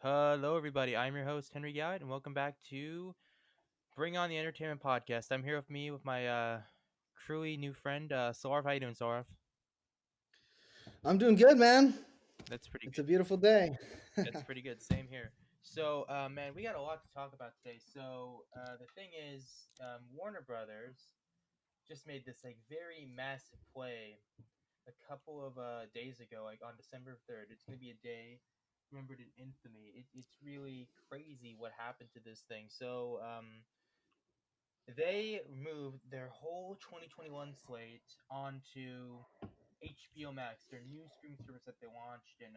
Hello, everybody. I'm your host, Henry Guide, and welcome back to Bring On the Entertainment Podcast. I'm here with my crewy new friend, Saurav. How you doing, Saurav? I'm doing good, man. That's pretty It's good. a beautiful day. That's pretty good. Same here. So, man, we got a lot to talk about today. So, the thing is, Warner Brothers just made this like very massive play a couple of days ago, like on December 3rd. It's gonna be a day remembered in infamy. It's really crazy what happened to this thing. So, they moved their whole 2021 slate onto HBO Max, their new streaming service that they launched in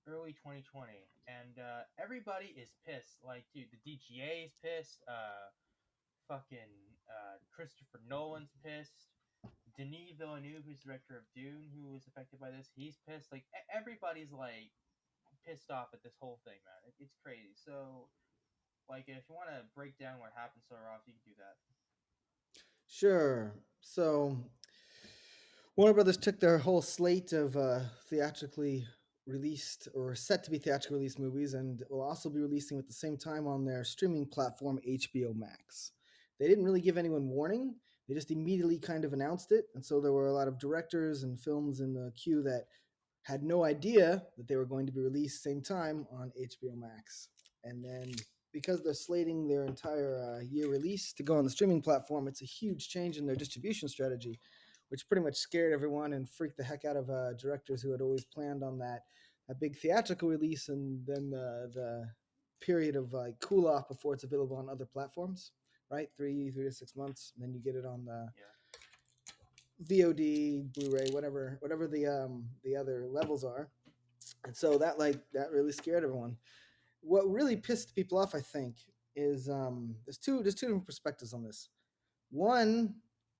early 2020, and everybody is pissed. Like, dude, the DGA is pissed. Fucking Christopher Nolan's pissed. Denis Villeneuve, who's director of Dune, who was affected by this, he's pissed. Like, everybody's like pissed off at this whole thing, man. It's crazy. So, like, if you want to break down what happened so rough, you can do that. Sure. So, Warner Brothers took their whole slate of theatrically released or set to be theatrically released movies and will also be releasing at the same time on their streaming platform, HBO Max. They didn't really give anyone warning, they just immediately kind of announced it. And so there were a lot of directors and films in the queue that had no idea that they were going to be released same time on HBO Max. And then because they're slating their entire year release to go on the streaming platform, it's a huge change in their distribution strategy, which pretty much scared everyone and freaked the heck out of directors who had always planned on that big theatrical release and then the period of cool off before it's available on other platforms. Right, three to 6 months, and then you get it on the Yeah. VOD, Blu-ray, whatever the other levels are. And so that really scared everyone. What really pissed people off, I think, is there's two different perspectives on this. One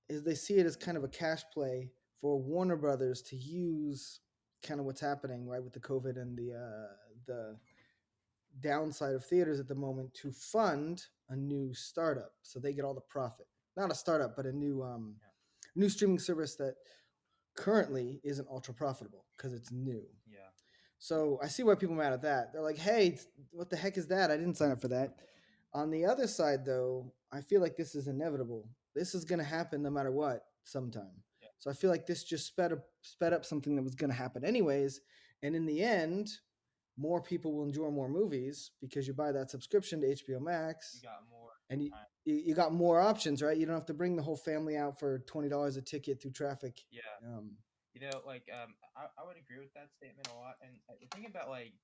is they see it as kind of a cash play for Warner Brothers to use kind of what's happening right with the COVID and the downside of theaters at the moment to fund a new startup, so they get all the profit. Not a startup, but a Yeah. new streaming service that currently isn't ultra profitable because it's new. Yeah. So I see why people are mad at that. They're like, "Hey, what the heck is that? I didn't sign up for that." On the other side, though, I feel like this is inevitable. This is going to happen no matter what, sometime. Yeah. So I feel like this just sped up something that was going to happen anyways. And in the end, more people will enjoy more movies because you buy that subscription to HBO You Max, got more and you, time. you got more options, right? You don't have to bring the whole family out for $20 a ticket through traffic. Yeah. Um, I would agree with that statement a lot. And the thing about like,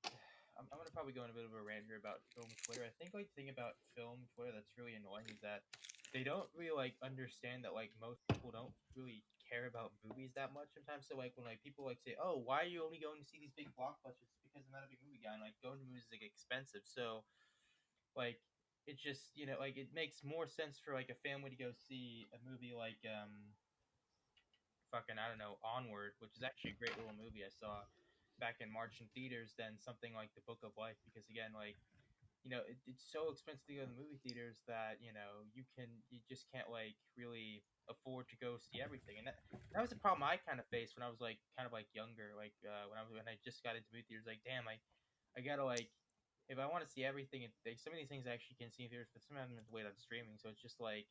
I'm gonna probably go on a bit of a rant here about film Twitter. I think like the thing about film Twitter that's really annoying is that they don't really like understand that like most people don't really care about movies that much sometimes. So like when like people like say, "Oh, why are you only going to see these big blockbusters?" It's because I'm not a big movie guy, and like going to movies is like expensive. So like it just like it makes more sense for like a family to go see a movie like fucking I don't know Onward, which is actually a great little movie I saw back in March in theaters than something like The Book of Life, because again like it's so expensive to go to the movie theaters that you just can't like really afford to go see everything. And that was the problem I kind of faced when I was like kind of like younger, like when I just got into movie theaters. Like, damn, I gotta like, if I want to see everything, like some of these things I actually can see in theaters, but some of them have to wait on streaming. So it's just like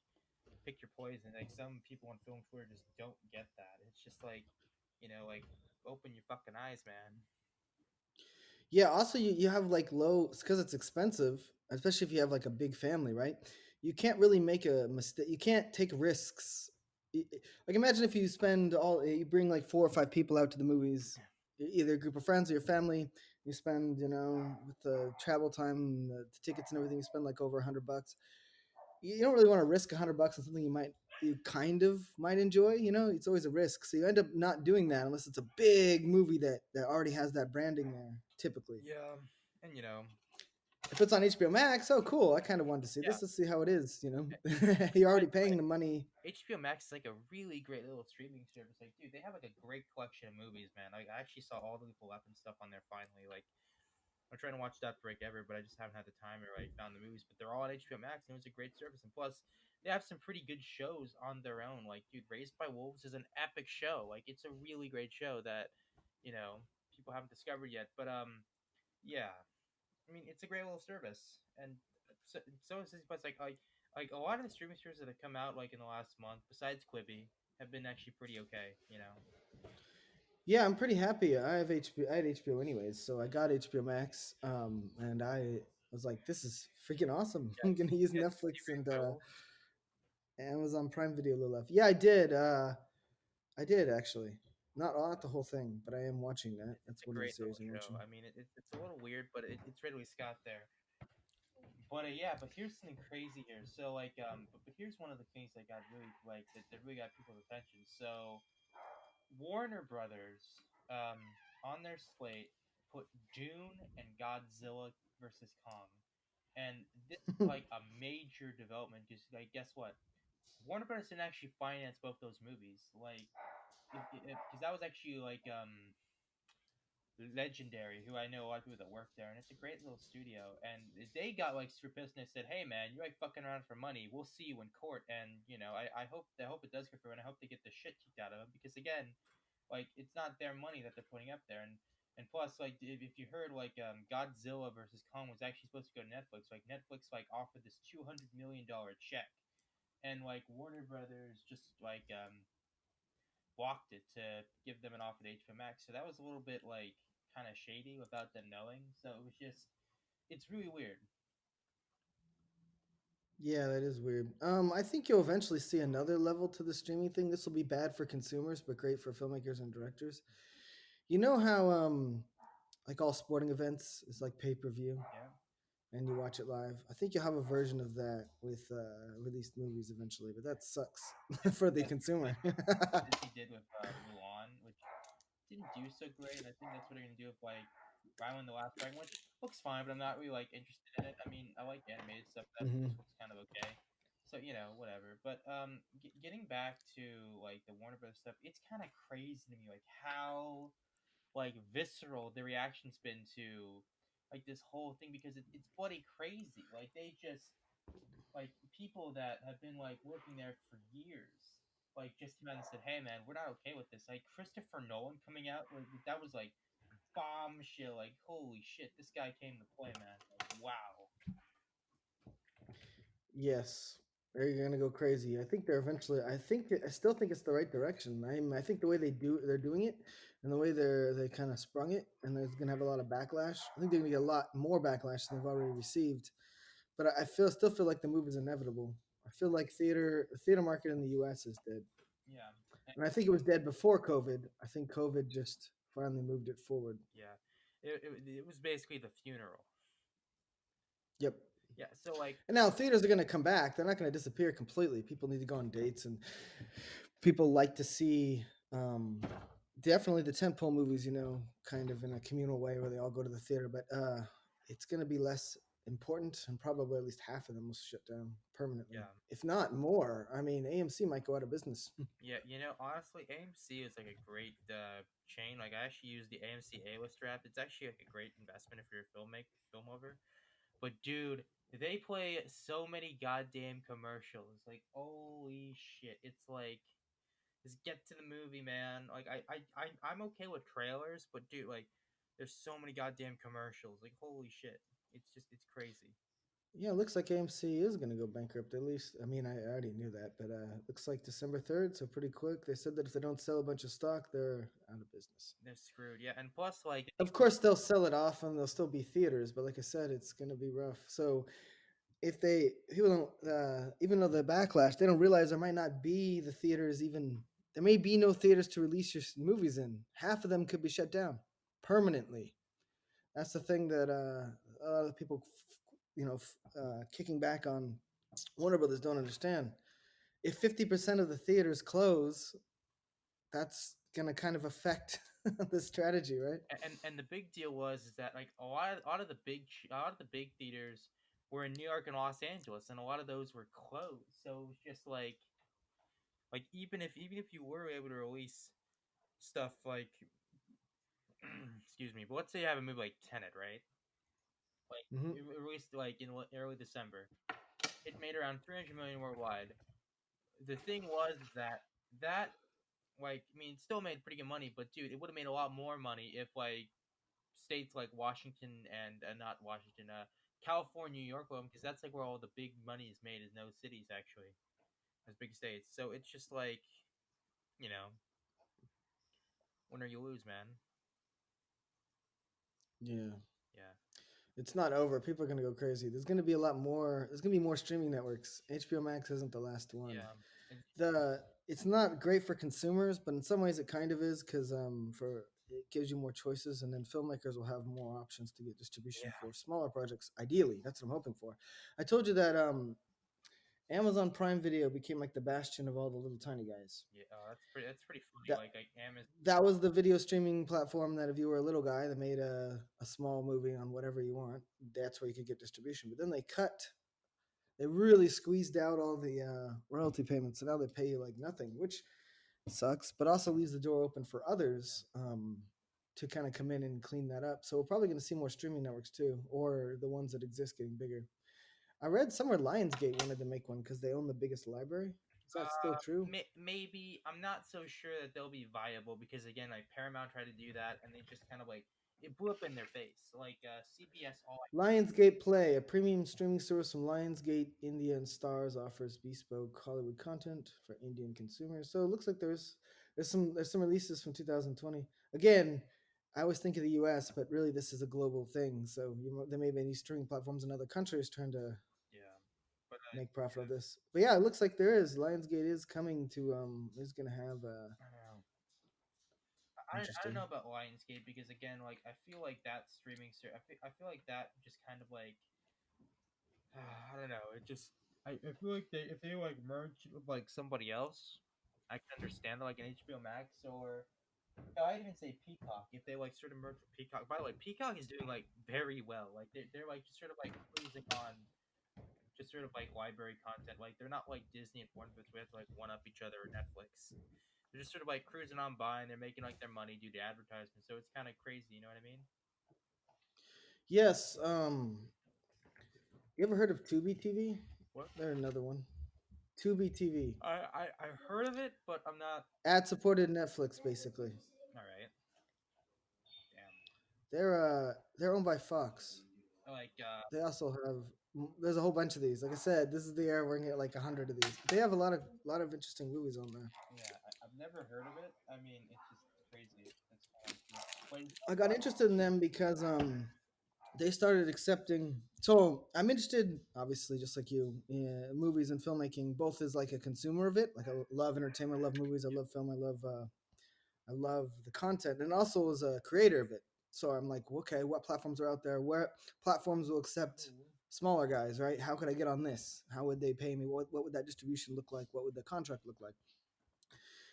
pick your poison. Like some people on film Twitter just don't get that. It's just like, like open your fucking eyes, man. Yeah, also you have like low because it's expensive, especially if you have like a big family, right? You can't really make a mistake. You can't take risks. Like imagine if you spend all you bring like four or five people out to the movies, either a group of friends or your family. You spend, with the travel time, and the tickets and everything, you spend like over $100. You don't really want to risk $100 on something you kind of might enjoy. It's always a risk. So you end up not doing that unless it's a big movie that already has that branding there. Typically, Yeah, and if it's on HBO Max, oh cool, I kind of wanted to see yeah. this. Let's see how it is. And You're by already the way, paying the money. HBO Max is like a really great little streaming service. Like, dude, they have like a great collection of movies, man. Like, I actually saw all the Lethal Weapon stuff on there finally. Like, I'm trying to watch that break ever, but I just haven't had the time or like found the movies. But they're all on HBO Max, and it was a great service. And plus, they have some pretty good shows on their own. Like, dude, Raised by Wolves is an epic show. Like, it's a really great show that you know people haven't discovered yet. But Yeah, I mean it's a great little service, and so is Disney Plus. Like a lot of the streaming services that have come out like in the last month, besides Quibi, have been actually pretty okay. You know. Yeah, I'm pretty happy. I have HBO. I had HBO anyways, so I got HBO Max. And I was like, this is freaking awesome. Yeah, I'm gonna use you got Netflix and Secret Gold. Amazon Prime Video a little left. Yeah, I did. I did actually. Not the whole thing, but I am watching that. It's That's a one of the great series little I'm show. watching. I mean, it's a little weird, but it's Ridley Scott there. But yeah, but here's something crazy here. So but here's one of the things that got really that really got people's attention. So Warner Brothers, on their slate put Dune and Godzilla versus Kong, and this is like a major development. Because like, guess what? Warner Brothers didn't actually finance both those movies. Like, if because that was actually Legendary, who I know a lot of people that work there, and it's a great little studio. And they got like super pissed and they said, "Hey man, you're like fucking around for money. We'll see you in court." And I hope it does go through, and I hope they get the shit kicked out of them because again, like it's not their money that they're putting up there. And plus, like if you heard Godzilla versus Kong was actually supposed to go to Netflix, like Netflix like offered this $200 million check, and like Warner Brothers just walked it to give them an offer to HBO Max. So that was a little bit like kind of shady without them knowing. So it was just it's really weird. Yeah, that is weird. I think you'll eventually see another level to the streaming thing. This will be bad for consumers, but great for filmmakers and directors. You know how like all sporting events is like pay per view, Yeah. and you watch it live. I think you'll have a version of that with released movies eventually, but that sucks for the That's kind consumer. of like what Disney did with Mulan, which didn't do so great, and I think that's what they're gonna do with like Raya and the Last Dragon, which looks fine, but I'm not really like interested in it. I mean, I like animated stuff. That Hmm. just looks kind of okay. So whatever. But getting back to like the Warner Bros. Stuff, it's kind of crazy to me, like how like visceral the reaction's been to like this whole thing because it's bloody crazy. Like they just like people that have been like working there for years like just came out and said, "Hey man, we're not okay with this." Like Christopher Nolan coming out like that was like bombshell. Like holy shit, this guy came to play, man. Like wow. Yes, they're gonna go crazy. I think they're eventually. I still think it's the right direction. I think the way they're doing it, and the way they kind of sprung it, and there's gonna have a lot of backlash. I think they're gonna get a lot more backlash than they've already received. But I still feel like the move is inevitable. I feel like the theater market in the U.S. is dead, Yeah. and I think it was dead before COVID. I think COVID just finally moved it forward. Yeah. It was basically the funeral. Yep. Yeah. So like And now theaters are going to come back. They're not going to disappear completely. People need to go on dates, and people like to see definitely the tentpole movies. Kind of in a communal way where they all go to the theater. But it's going to be less important, and probably at least half of them will shut down permanently, yeah. if not more. I mean, AMC might go out of business. Yeah, honestly, AMC is like a great chain. Like, I actually use the AMC A-list app. It's actually like a great investment if you're a film lover. But dude, they play so many goddamn commercials. Like, holy shit! It's like just get to the movie, man. Like, I'm okay with trailers, but dude, like, there's so many goddamn commercials. Like, holy shit! It's crazy. Yeah, it looks like AMC is going to go bankrupt. At least, I mean, I already knew that, but looks like December 3rd, so pretty quick. They said that if they don't sell a bunch of stock, they're out of business. They're screwed. Yeah, and plus, like, Of course, they'll sell it off and there'll still be theaters, but like I said, it's going to be rough. So if they people don't, even though the backlash, they don't realize there might not be the theaters even. There may be no theaters to release your movies in. Half of them could be shut down permanently. That's the thing that a lot of people, kicking back on Warner Brothers don't understand. If 50% of the theaters close, that's gonna kind of affect the strategy, right? and the big deal was is that like a lot of the big theaters were in New York and Los Angeles, and a lot of those were closed. So it was just like even if you were able to release stuff like excuse me, but let's say you have a movie like Tenet, right? Like Hmm. it released like in early December. It made around 300 million worldwide. The thing was that like I mean, it still made pretty good money, but dude, it would have made a lot more money if like states like Washington and not Washington, California, New York, because that's like where all the big money is made. Is no cities actually as big states. So it's just like you know, win or you lose, man. Yeah. Yeah, It's not over. People are gonna go crazy. There's gonna be a lot more. There's gonna be more streaming networks. HBO Max isn't the last one. yeah, and The It's not great for consumers, but in some ways it kind of is because for it gives you more choices, and then filmmakers will have more options to get distribution yeah, for smaller projects. Ideally, that's what I'm hoping for. I told you that Amazon Prime Video became like the bastion of all the little tiny guys. yeah. That's pretty. That's pretty funny. That Like Amazon. that was the video streaming platform that if you were a little guy that made a small movie on whatever you want, that's where you could get distribution. But then they really squeezed out all the royalty payments, so now they pay you like nothing, which sucks, but also leaves the door open for others to kind of come in and clean that up. So we're probably going to see more streaming networks too, or the ones that exist getting bigger. I read somewhere Lionsgate wanted to make one because they own the biggest library. Is that still true? Maybe I'm not so sure that they'll be viable because again, like Paramount tried to do that and they just kind of like it blew up in their face. Like CBS All Lionsgate Play, a premium streaming service from Lionsgate India and Stars, offers bespoke Hollywood content for Indian consumers. So it looks like there's some releases from 2020. Again, I always think of the U.S., but really this is a global thing. So there may be any streaming platforms in other countries trying to yeah, but make profit of this. But yeah, it looks like there is. Lionsgate is coming to is going to have I don't know. I don't interesting. know about Lionsgate because again, like I feel like that I feel like that just kind of like I don't know. It just I feel like if they like merge with like somebody else, I can understand like an HBO Max or no, I'd even say Peacock. If they like sort of merge with Peacock. By the way, Peacock is doing like very well. Like they're like just sort of like cruising on just sort of like library content. Like they're not like Disney and Warner Bros. We have to like one up each other or Netflix. They're just sort of like cruising on by and they're making like their money due to advertisements. So it's kind of crazy. You know what I mean? Yes. You ever heard of Tubi TV? What? They're another one. Tubi TV. I heard of it, but I'm not. Ad supported Netflix, basically. All right. Damn. They're owned by Fox. Like They also have there's a whole bunch of these. Like I said, this is the era we're gonna get like 100 of these. But they have a lot of interesting movies on there. yeah, I've never heard of it. I mean, it's just crazy. It's kind of cool. But I got interested in them because they started accepting. So I'm interested, obviously, just like you, in movies and filmmaking, both as like a consumer of it. Like I love entertainment, I love movies, I love film, I love the content, and also as a creator of it. So I'm like, okay, what platforms are out there? Where platforms will accept smaller guys, right? How could I get on this? How would they pay me? What would that distribution look like? What would the contract look like?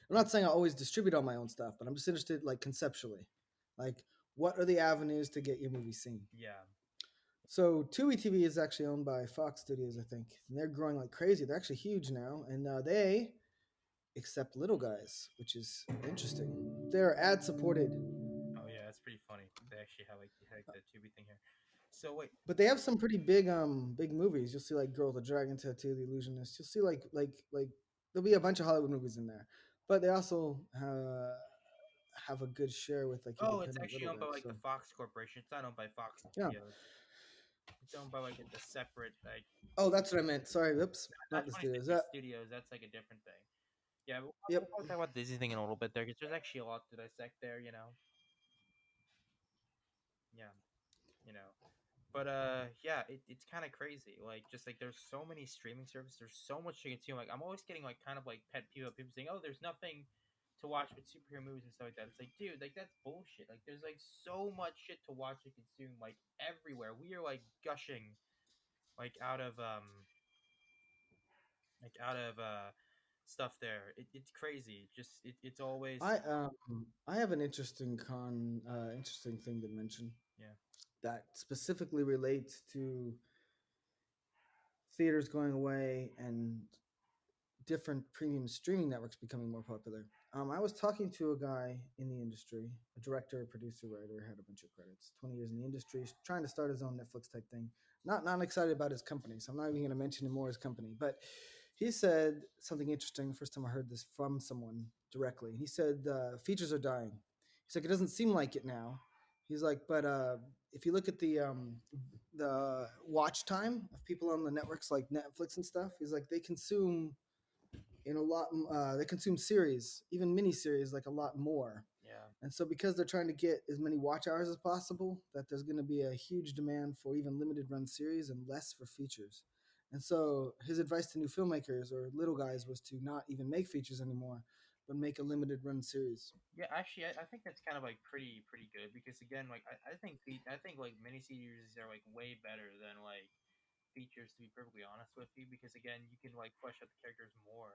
I'm not saying I always distribute all my own stuff, but I'm just interested, like conceptually, like what are the avenues to get your movie seen? yeah. So Tubi TV is actually owned by Fox Studios, I think, and they're growing like crazy. They're actually huge now, and they accept little guys, which is interesting. They're ad supported, Oh yeah, that's pretty funny. They actually have like the Tubi thing here. So wait. but they have some pretty big movies. You'll see like Girl with the Dragon Tattoo, The Illusionist. You'll see like there'll be a bunch of Hollywood movies in there, but they also have a good share with like Oh, it's independent actually little owned by guys. like So the Fox Corporation. It's not owned by Fox yeah. Studios. It's owned by like a separate like Oh, that's what I meant. Sorry, oops, not not the 20th studios. Century Studios. That's like a different thing. Yeah, Yep. we'll probably talk about the Disney thing in a little bit there because there's actually a lot to dissect there. You know. Yeah. You know. But yeah, it's kind of crazy. Like just like there's so many streaming services. There's so much to consume. Like I'm always getting like kind of like pet peeve of people saying, "Oh, there's nothing to watch with superhero movies and stuff like that." It's like, dude, like that's bullshit. Like there's like so much shit to watch and consume like everywhere. We are like gushing like out of stuff there. It's crazy. Just it's always I have an interesting thing to mention yeah. that specifically relates to theaters going away and different premium streaming networks becoming more popular. I was talking to a guy in the industry, a director, producer, writer, had a bunch of credits, 20 years in the industry, trying to start his own Netflix type thing. Not excited about his company, so I'm not even going to mention him or his company. But he said something interesting. The first time I heard this from someone directly, he said features are dying. He's like, it doesn't seem like it now, He's like, but if you look at the watch time of people on the networks like Netflix and stuff, he's like they consume in a lot. They consume series, even mini series, like a lot more. Yeah. And so, because they're trying to get as many watch hours as possible, that there's going to be a huge demand for even limited run series and less for features. And so, his advice to new filmmakers or little guys was to not even make features anymore, but make a limited run series. Yeah, actually, I think that's kind of like pretty good because again, like I think like miniseries are like way better than like features to be perfectly honest with you because again, you can like flesh out the characters more,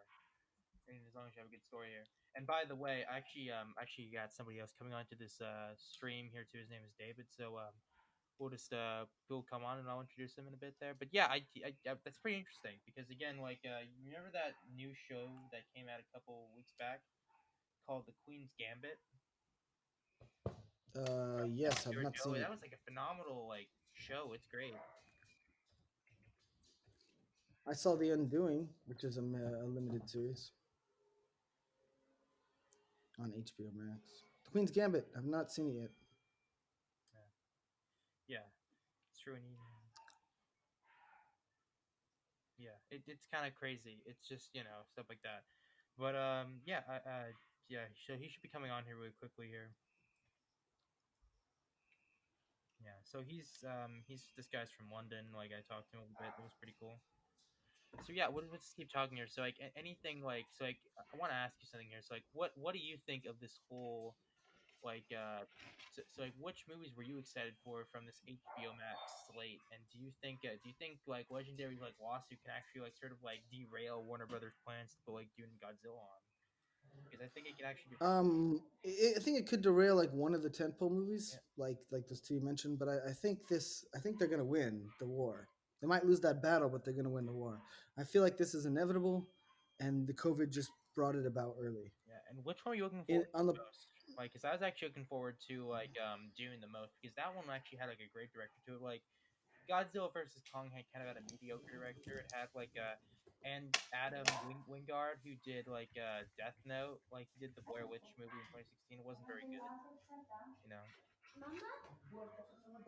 and as long as you have a good story here. And by the way, I actually got somebody else coming onto this stream here too. His name is David. So we'll just he'll come on and I'll introduce him in a bit there. But yeah, that's pretty interesting because again, like you remember that new show that came out a couple weeks back called The Queen's Gambit from Yes, I've not HBO? seen it. That was like a phenomenal like show. It's great. I saw The Undoing, which is a limited series on HBO Max. The Queen's Gambit, I've not seen it yet. Yeah, yeah, it's true. And yeah, it's kind of crazy. It's just stuff like that. But yeah, yeah. So he should be coming on here really quickly here. Yeah. So he's this guy's from London. Like I talked to him a little bit. It was pretty cool. So yeah, let's just keep talking here. So like anything like so like I want to ask you something here. So like what do you think of this whole like so like which movies were you excited for from this HBO Max slate? And do you think like Legendary's like lawsuit can actually like sort of like derail Warner Brothers plans to put like Dune and Godzilla on? Because I think it can actually be I think it could derail like one of the tentpole movies, yeah. like those two you mentioned. But I think I think they're gonna win the war. They might lose that battle, but they're gonna win the war. I feel like this is inevitable, and the COVID just brought it about early. Yeah, and which one are you looking In forward to on the the most? Like, cause I was actually looking forward to like Dune the most because that one actually had like a great director to it. Like Godzilla versus Kong had kind of had a mediocre director. It had like and Wingard who did like Death Note, like he did the Blair Witch movie in 2016. It wasn't very good, you know.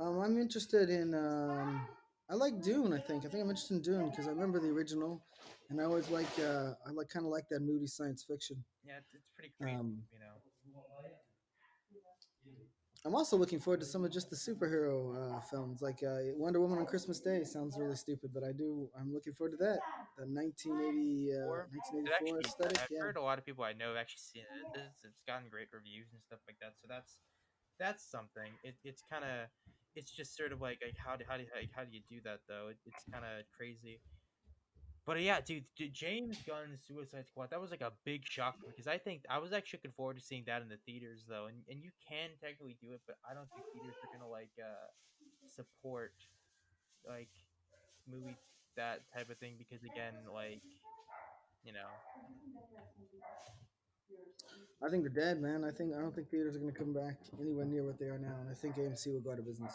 I'm interested in. I like Dune. I think I'm interested in Dune because I remember the original, and I always I like kind of like that moody science fiction. Yeah, it's pretty creative, Um, you know. I'm also looking forward to some of just the superhero films, like Wonder Woman on Christmas Day. Sounds really stupid, but I'm looking forward to that. The Or it 1984 actually, aesthetic. I've Yeah, heard a lot of people I know have actually seen it. It's gotten great reviews and stuff like that. So that's something. It's kind of it's just sort of like how do you do that though? It's kind of crazy. But yeah, dude, James Gunn's Suicide Squad that was like a big shock because I think I was actually looking forward to seeing that in the theaters though, and you can technically do it, but I don't think theaters are gonna like support like movie that type of thing because again like you know I think they're dead, man. I don't think theaters are going to come back anywhere near what they are now, and I think AMC will go out of business.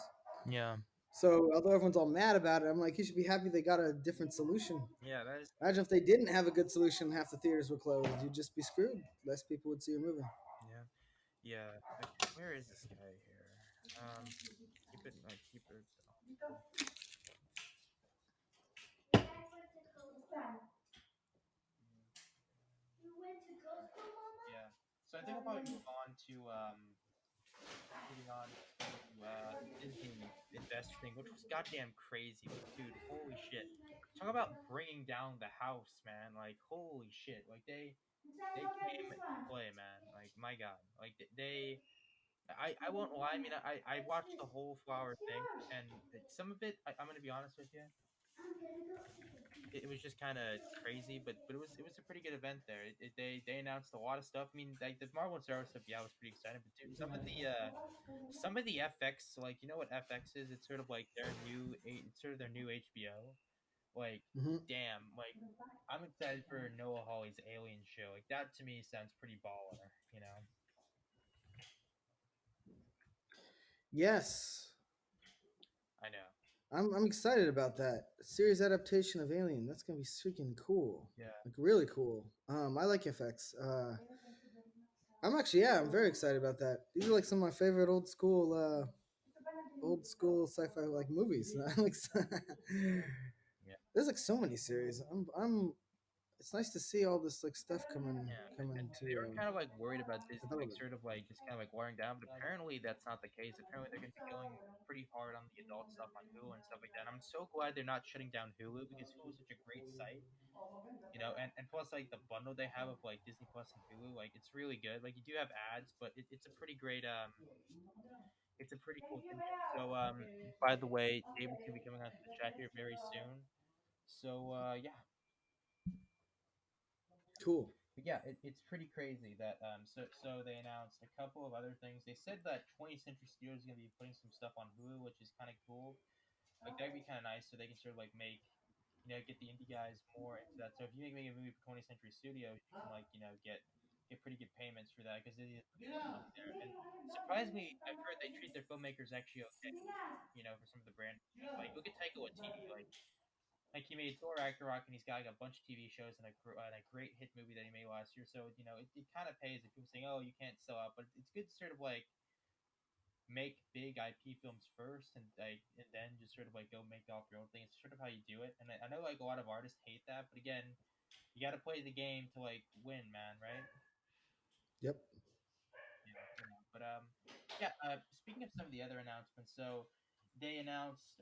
yeah So although everyone's all mad about it, I'm like, you should be happy they got a different solution. yeah that is Imagine if they didn't have a good solution, half the theaters were closed. You'd just be screwed. Less people would see your movie. yeah yeah okay where is this guy here keep it yeah so I think we'll probably move on to moving on to the Disney investor thing, which was goddamn crazy. Like, dude, holy shit! Talk about bringing down the house, man. Like, holy shit! Like they came to play, man. Like, my god. Like they. I won't lie. I mean, I watched the whole flower thing, and some of it, I'm gonna be honest with you, it was just kind of crazy, but it was a pretty good event there. They announced a lot of stuff. I mean, like the Marvel and Star Wars stuff, yeah, was pretty exciting. But dude, some of the FX, like you know what FX is? It's sort of like it's sort of their new HBO. Like, Hmm. damn, like I'm excited for Noah Hawley's Alien show. Like that to me sounds pretty baller. You know? Yes, I know. I'm excited about that series adaptation of Alien. That's gonna be freaking cool, Yeah. like really cool. I like FX. I'm actually, yeah, I'm very excited about that. These are like some of my favorite old school old school sci-fi like movies. Like, Yeah, there's like so many series. I'm. It's nice to see all this like stuff yeah. coming And they to were kind of like worried about Disney, like development. sort of like just kind of like watering down, but apparently that's not the case. Apparently they're going to be going pretty hard on the adult stuff on Hulu and stuff like that. And I'm so glad they're not shutting down Hulu because Hulu is such a great site, you know. And plus like the bundle they have of like Disney Plus and Hulu, like it's really good. Like you do have ads, but it's a pretty great it's a pretty cool thing there. So by the way, David's gonna be coming onto the chat here very soon. So yeah, Cool. but yeah, it's pretty crazy that so they announced a couple of other things. They said that 20th Century Studios is gonna be putting some stuff on Hulu, which is kind of cool. Like that'd be kind of nice, so they can sort of like make, you know, get the indie guys more into that. So if you make a movie for 20th Century Studios, you can like, you know, get pretty good payments for that because they make a lot of money there. And surprisingly, I've heard they treat their filmmakers actually okay, you know, for some of the brand stuff. Like look at Taika Waititi, like he made Thor Ragnarok, and he's got like a bunch of TV shows and a great hit movie that he made last year. So you know, it kind of pays if people saying, "Oh, you can't sell out," but it's good to sort of like make big IP films first, and then just sort of like go make off your own thing. It's sort of how you do it. And I know like a lot of artists hate that, but again, you got to play the game to like win, man, right? Yep. Yeah, you know. But yeah. Speaking of some of the other announcements, so they announced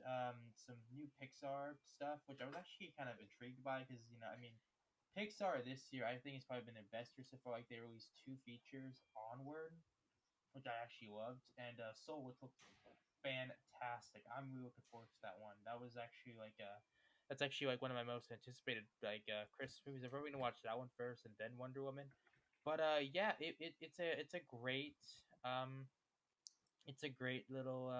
some new Pixar stuff, which I was actually kind of intrigued by because you know, I mean, Pixar this year I think it's probably been their best year so far. Like they released two features, Onward, which I actually loved, and Soul, which looked fantastic. I'm really looking forward to that one. That was actually like that's actually like one of my most anticipated like Christmas movies. I'm probably gonna watch that one first and then Wonder Woman. But yeah, it's a great um it's a great little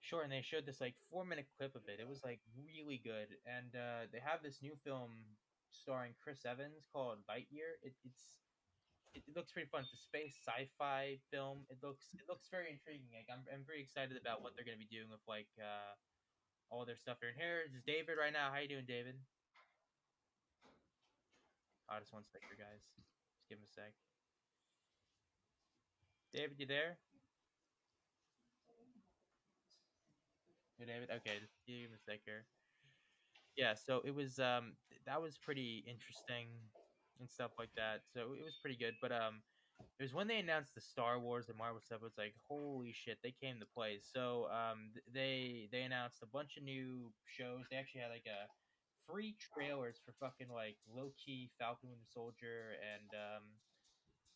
short, and they showed this like 4 minute clip of it. It was like really good, and they have this new film starring Chris Evans called Lightyear. It looks pretty fun. It's a space sci-fi film. It looks very intriguing. Like I'm very excited about what they're gonna be doing with like all their stuff here. And here is David right now. How you doing, David? Oh, just one sec here, guys. Just give him a sec. David, you there? Hey, David. Okay, just give him a sec here. Yeah. So it was that was pretty interesting and stuff like that. So it was pretty good. But it was when they announced the Star Wars and Marvel stuff. It was like, holy shit, they came to play. So they announced a bunch of new shows. They actually had like a free trailers for fucking like low key Falcon Winter Soldier and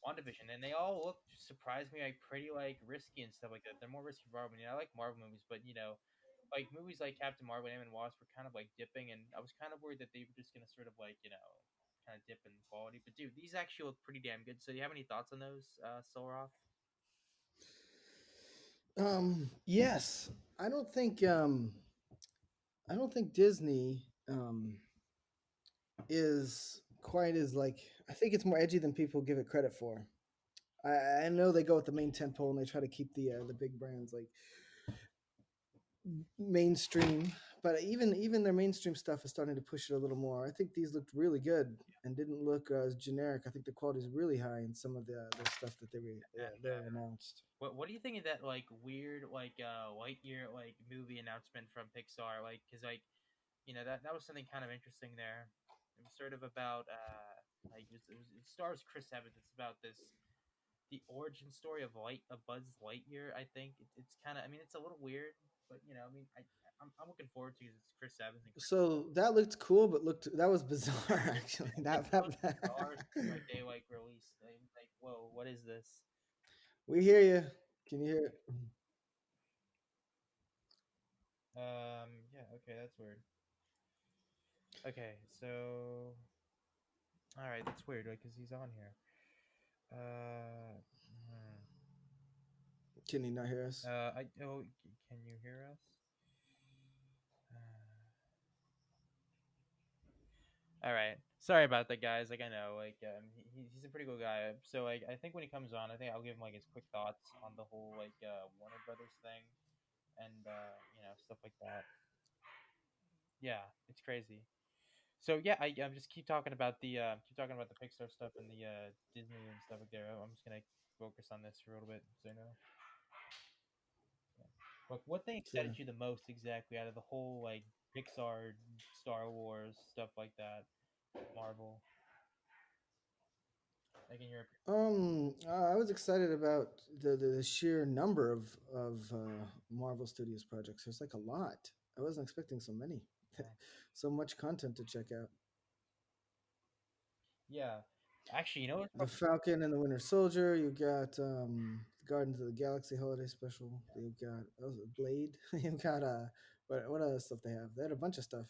WandaVision, and they all looked surprisingly like pretty like risky and stuff like that. They're more risky for Marvel. I like Marvel movies, but you know, like movies like Captain Marvel and Wasp were kind of like dipping, and I was kind of worried that they were just gonna sort of like you know kind of dip in quality. But dude, these actually look pretty damn good. So, do you have any thoughts on those, Soroff? Yes. I don't think I don't think Disney is quite as like, I think it's more edgy than people give it credit for. I know they go with the main tentpole and they try to keep the big brands like mainstream, but even their mainstream stuff is starting to push it a little more. I think these looked really good and didn't look as generic. I think the quality is really high in some of the stuff that And they announced. what do you think of that like weird like Lightyear like movie announcement from Pixar? Like, cause like you know that was something kind of interesting there. It was sort of about like it stars Chris Evans. It's about this the origin story of Buzz Lightyear. I think it's kind of, I mean, it's a little weird, but you know, I mean, I'm looking forward to it 'cause it's Chris Evans and Chris. So that looked cool, but looked that was bizarre actually. Like That, it looked that bizarre. Like they like released like whoa, what is this? we hear you. Can you hear it? Yeah, okay, that's weird. Okay, so all right, that's weird, right? Because he's on here. Hmm. Can you not hear us? I oh, can you hear us? All right. Sorry about that, guys. Like I know, like he's a pretty cool guy. So like I think when he comes on, I think I'll give him like his quick thoughts on the whole like Warner Brothers thing and you know stuff like that. Yeah, it's crazy. So yeah, I'm just keep talking about the Pixar stuff and the Disney and stuff like there. I'm just gonna focus on this for a little bit, so you know. What thing excited Sure. you the most exactly out of the whole like Pixar, Star Wars stuff like that, Marvel? Like in your opinion? I was excited about the sheer number of Marvel Studios projects. There's like a lot. I wasn't expecting so many, Yeah. so much content to check out. Yeah. Actually, you know what? The Falcon and the Winter Soldier. You got Guardians of the Galaxy Holiday Special. You've got Blade. You've got what other stuff they have? They had a bunch of stuff.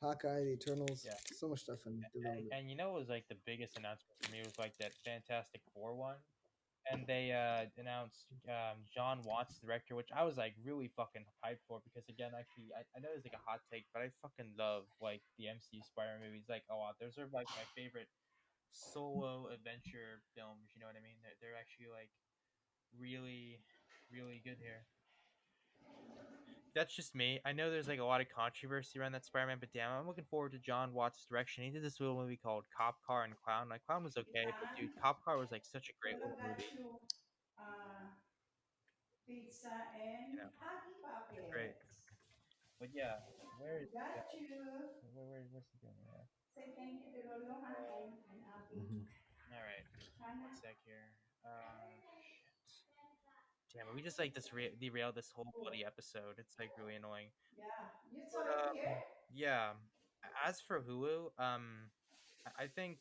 Hawkeye, the Eternals. Yeah. So much stuff in development. And you know what was like the biggest announcement for me was like that Fantastic Four one. And they announced John Watts, director, which I was like really fucking hyped for because again, actually, I know it's like a hot take, but I fucking love like the MCU Spider-Man movies. Like, oh, wow, those are like my favorite solo adventure films. You know what I mean? They're actually like really, really good here. That's just me. I know there's like a lot of controversy around that Spider-Man, but damn, I'm looking forward to John Watts' direction. He did this little movie called Cop Car and Clown. Like Clown was okay, but dude, Cop Car was like such a great little movie. uh, pizza You and know, Happy it's great. Pockets. But yeah, where is he Got at? you. Where's he going? Yeah. Say thank you to Lolo ha and Abby. Hmm. All right, one Hana. sec here. Shit. Damn it, we just like derailed this whole bloody episode. It's like really annoying. Yeah, you But saw it here? yeah. As for Hulu, I think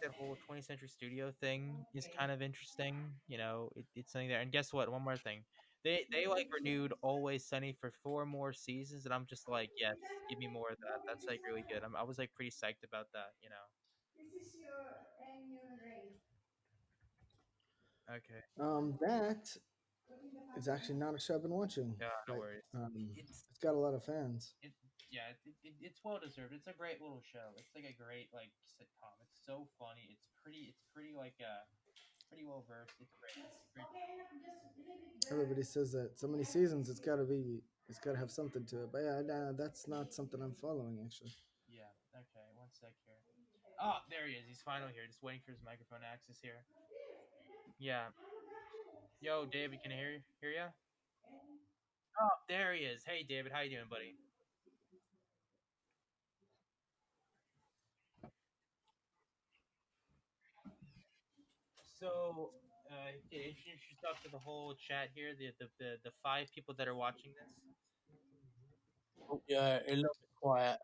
that whole 20th Century Studio thing is kind Okay. of interesting. You know, it's something there. And guess what? One more thing. They like renewed Always Sunny for 4 more seasons, and I'm just like, yes, give me more of that. That's like really good. I was like pretty psyched about that. You know. This is your annual rate. Okay. That Put in the is actually packet. not a show I've been watching, Yeah, no but worries. It's it's got a lot of fans. it yeah, it's well deserved. It's a great little show. It's like a great like sitcom. It's so funny. It's pretty like pretty well versed. It's great. That's Great. okay. Just leave it there. Everybody says that so many I will seasons, fix it. it's got to have something to it. But yeah, nah, that's not something I'm following actually. Yeah. Okay. One sec here. Oh, there he is. He's finally here. Just waiting for his microphone access here. Yeah. Yo, David, can I hear ya? Oh, there he is. Hey, David, how you doing, buddy? So, introduce yourself to the whole chat here. The 5 people that are watching this. Oh, yeah, a little bit quiet.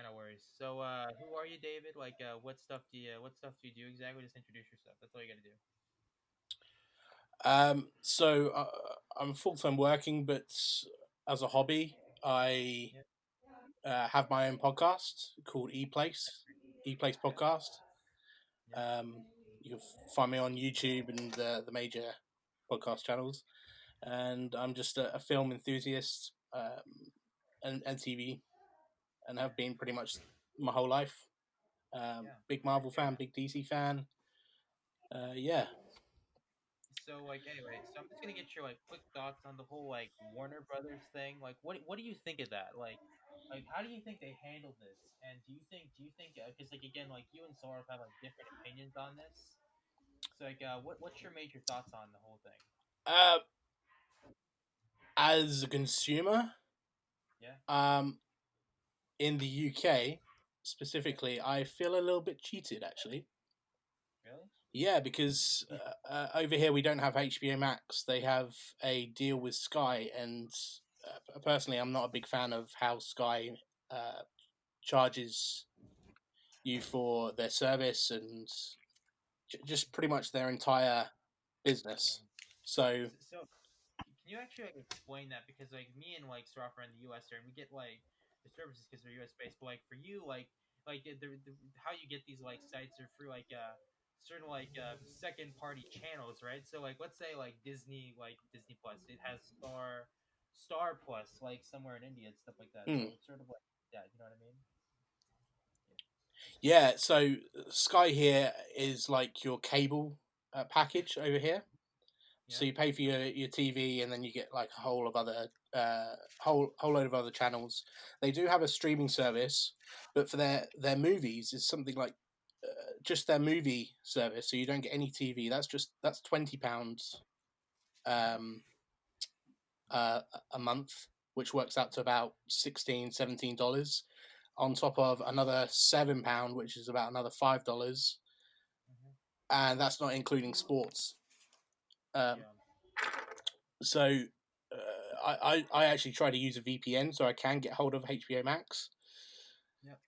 No worries. So, who are you, David? Like, what stuff do you do exactly? Just introduce yourself. That's all you got to do. So I'm full time working, but as a hobby, I Yep. have my own podcast called E Place Yep. Podcast. Yep. Um, you can find me on YouTube and the major podcast channels. And I'm just a film enthusiast and TV, and have been pretty much my whole life. Yeah. Big Great Marvel to hear, fan, man. big DC fan. Yeah. So, like, anyway, so I'm just gonna get your like quick thoughts on the whole like Warner Brothers thing. Like, what do you think of that? Like, how do you think they handled this? And do you think because like again, like you and Sora have like different opinions on this. So, like, what's your major thoughts on the whole thing? Uh, as a consumer, Yeah. um, in the UK Yeah. specifically, I feel a little bit cheated actually. Really? Yeah, because over here we don't have HBO Max. They have a deal with Sky, and personally, I'm not a big fan of how Sky uh, charges you for their service and just pretty much their entire Yeah. business. So, So, can you actually like explain that? Because like me and like Sraffer in the U.S. here, and we get like the services because they're U.S. based. But like for you, like the how you get these like sites are through like certain like second party channels, right? So like let's say like Disney Plus, it has Star Plus like somewhere in India and stuff like that. mm, So it's sort of like that. You know what I mean? yeah. So Sky here is like your cable package over here. Yeah. So you pay for your TV, and then you get like a whole of other whole load of other channels. They do have a streaming service, but for their movies is something like just their movie service. So you don't get any TV. That's £20 um, uh, a month, which works out to about $16, $17, on top of another £7, which is about another $5, Hmm. and that's not including sports. Um, Yeah. so I actually try to use a VPN so I can get hold of HBO Max, Yep.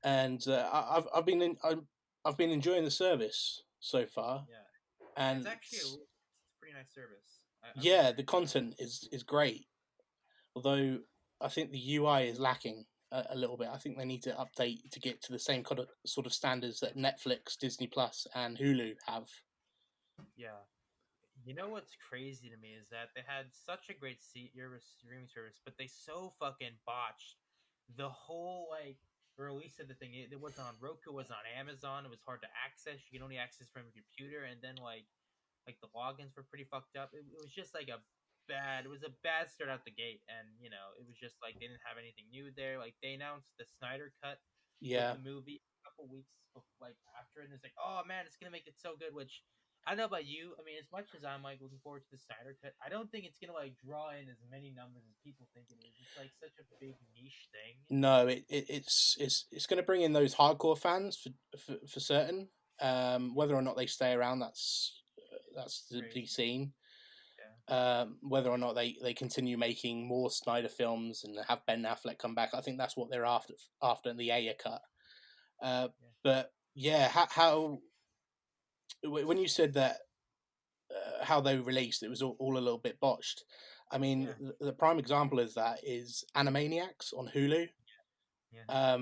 and I've been enjoying the service so far, Yeah. It's and actually it's a pretty nice service. I would yeah, agree the with that. content is great. Although I think the UI is lacking a little bit. I think they need to update to get to the same kind of sort of standards that Netflix, Disney Plus, and Hulu have. Yeah. You know what's crazy to me is that they had such a great streaming service, but they so fucking botched the whole like release of the thing. It wasn't on Roku, it was on Amazon. It was hard to access. You can only access from your computer, and then like the logins were pretty fucked up. It was just like it was a bad start out the gate, and it was just like they didn't have anything new there. Like they announced the Snyder cut with Yeah, the movie a couple weeks like after, and it's like, oh man, it's gonna make it so good. Which I don't know about you. I mean, as much as I'm like looking forward to the Snyder cut, I don't think it's gonna like draw in as many numbers as people think it is. It's like such a big niche thing. no, it's going to bring in those hardcore fans for certain. Whether or not they stay around, that's to be Crazy. seen. Yeah. Whether or not they continue making more Snyder films and have Ben Affleck come back, I think that's what they're after in the Ayer cut. Uh, Yeah. but yeah, how when you said that how they released it was all a little bit botched. I mean, Yeah. the prime example is that is Animaniacs on Hulu. Yeah.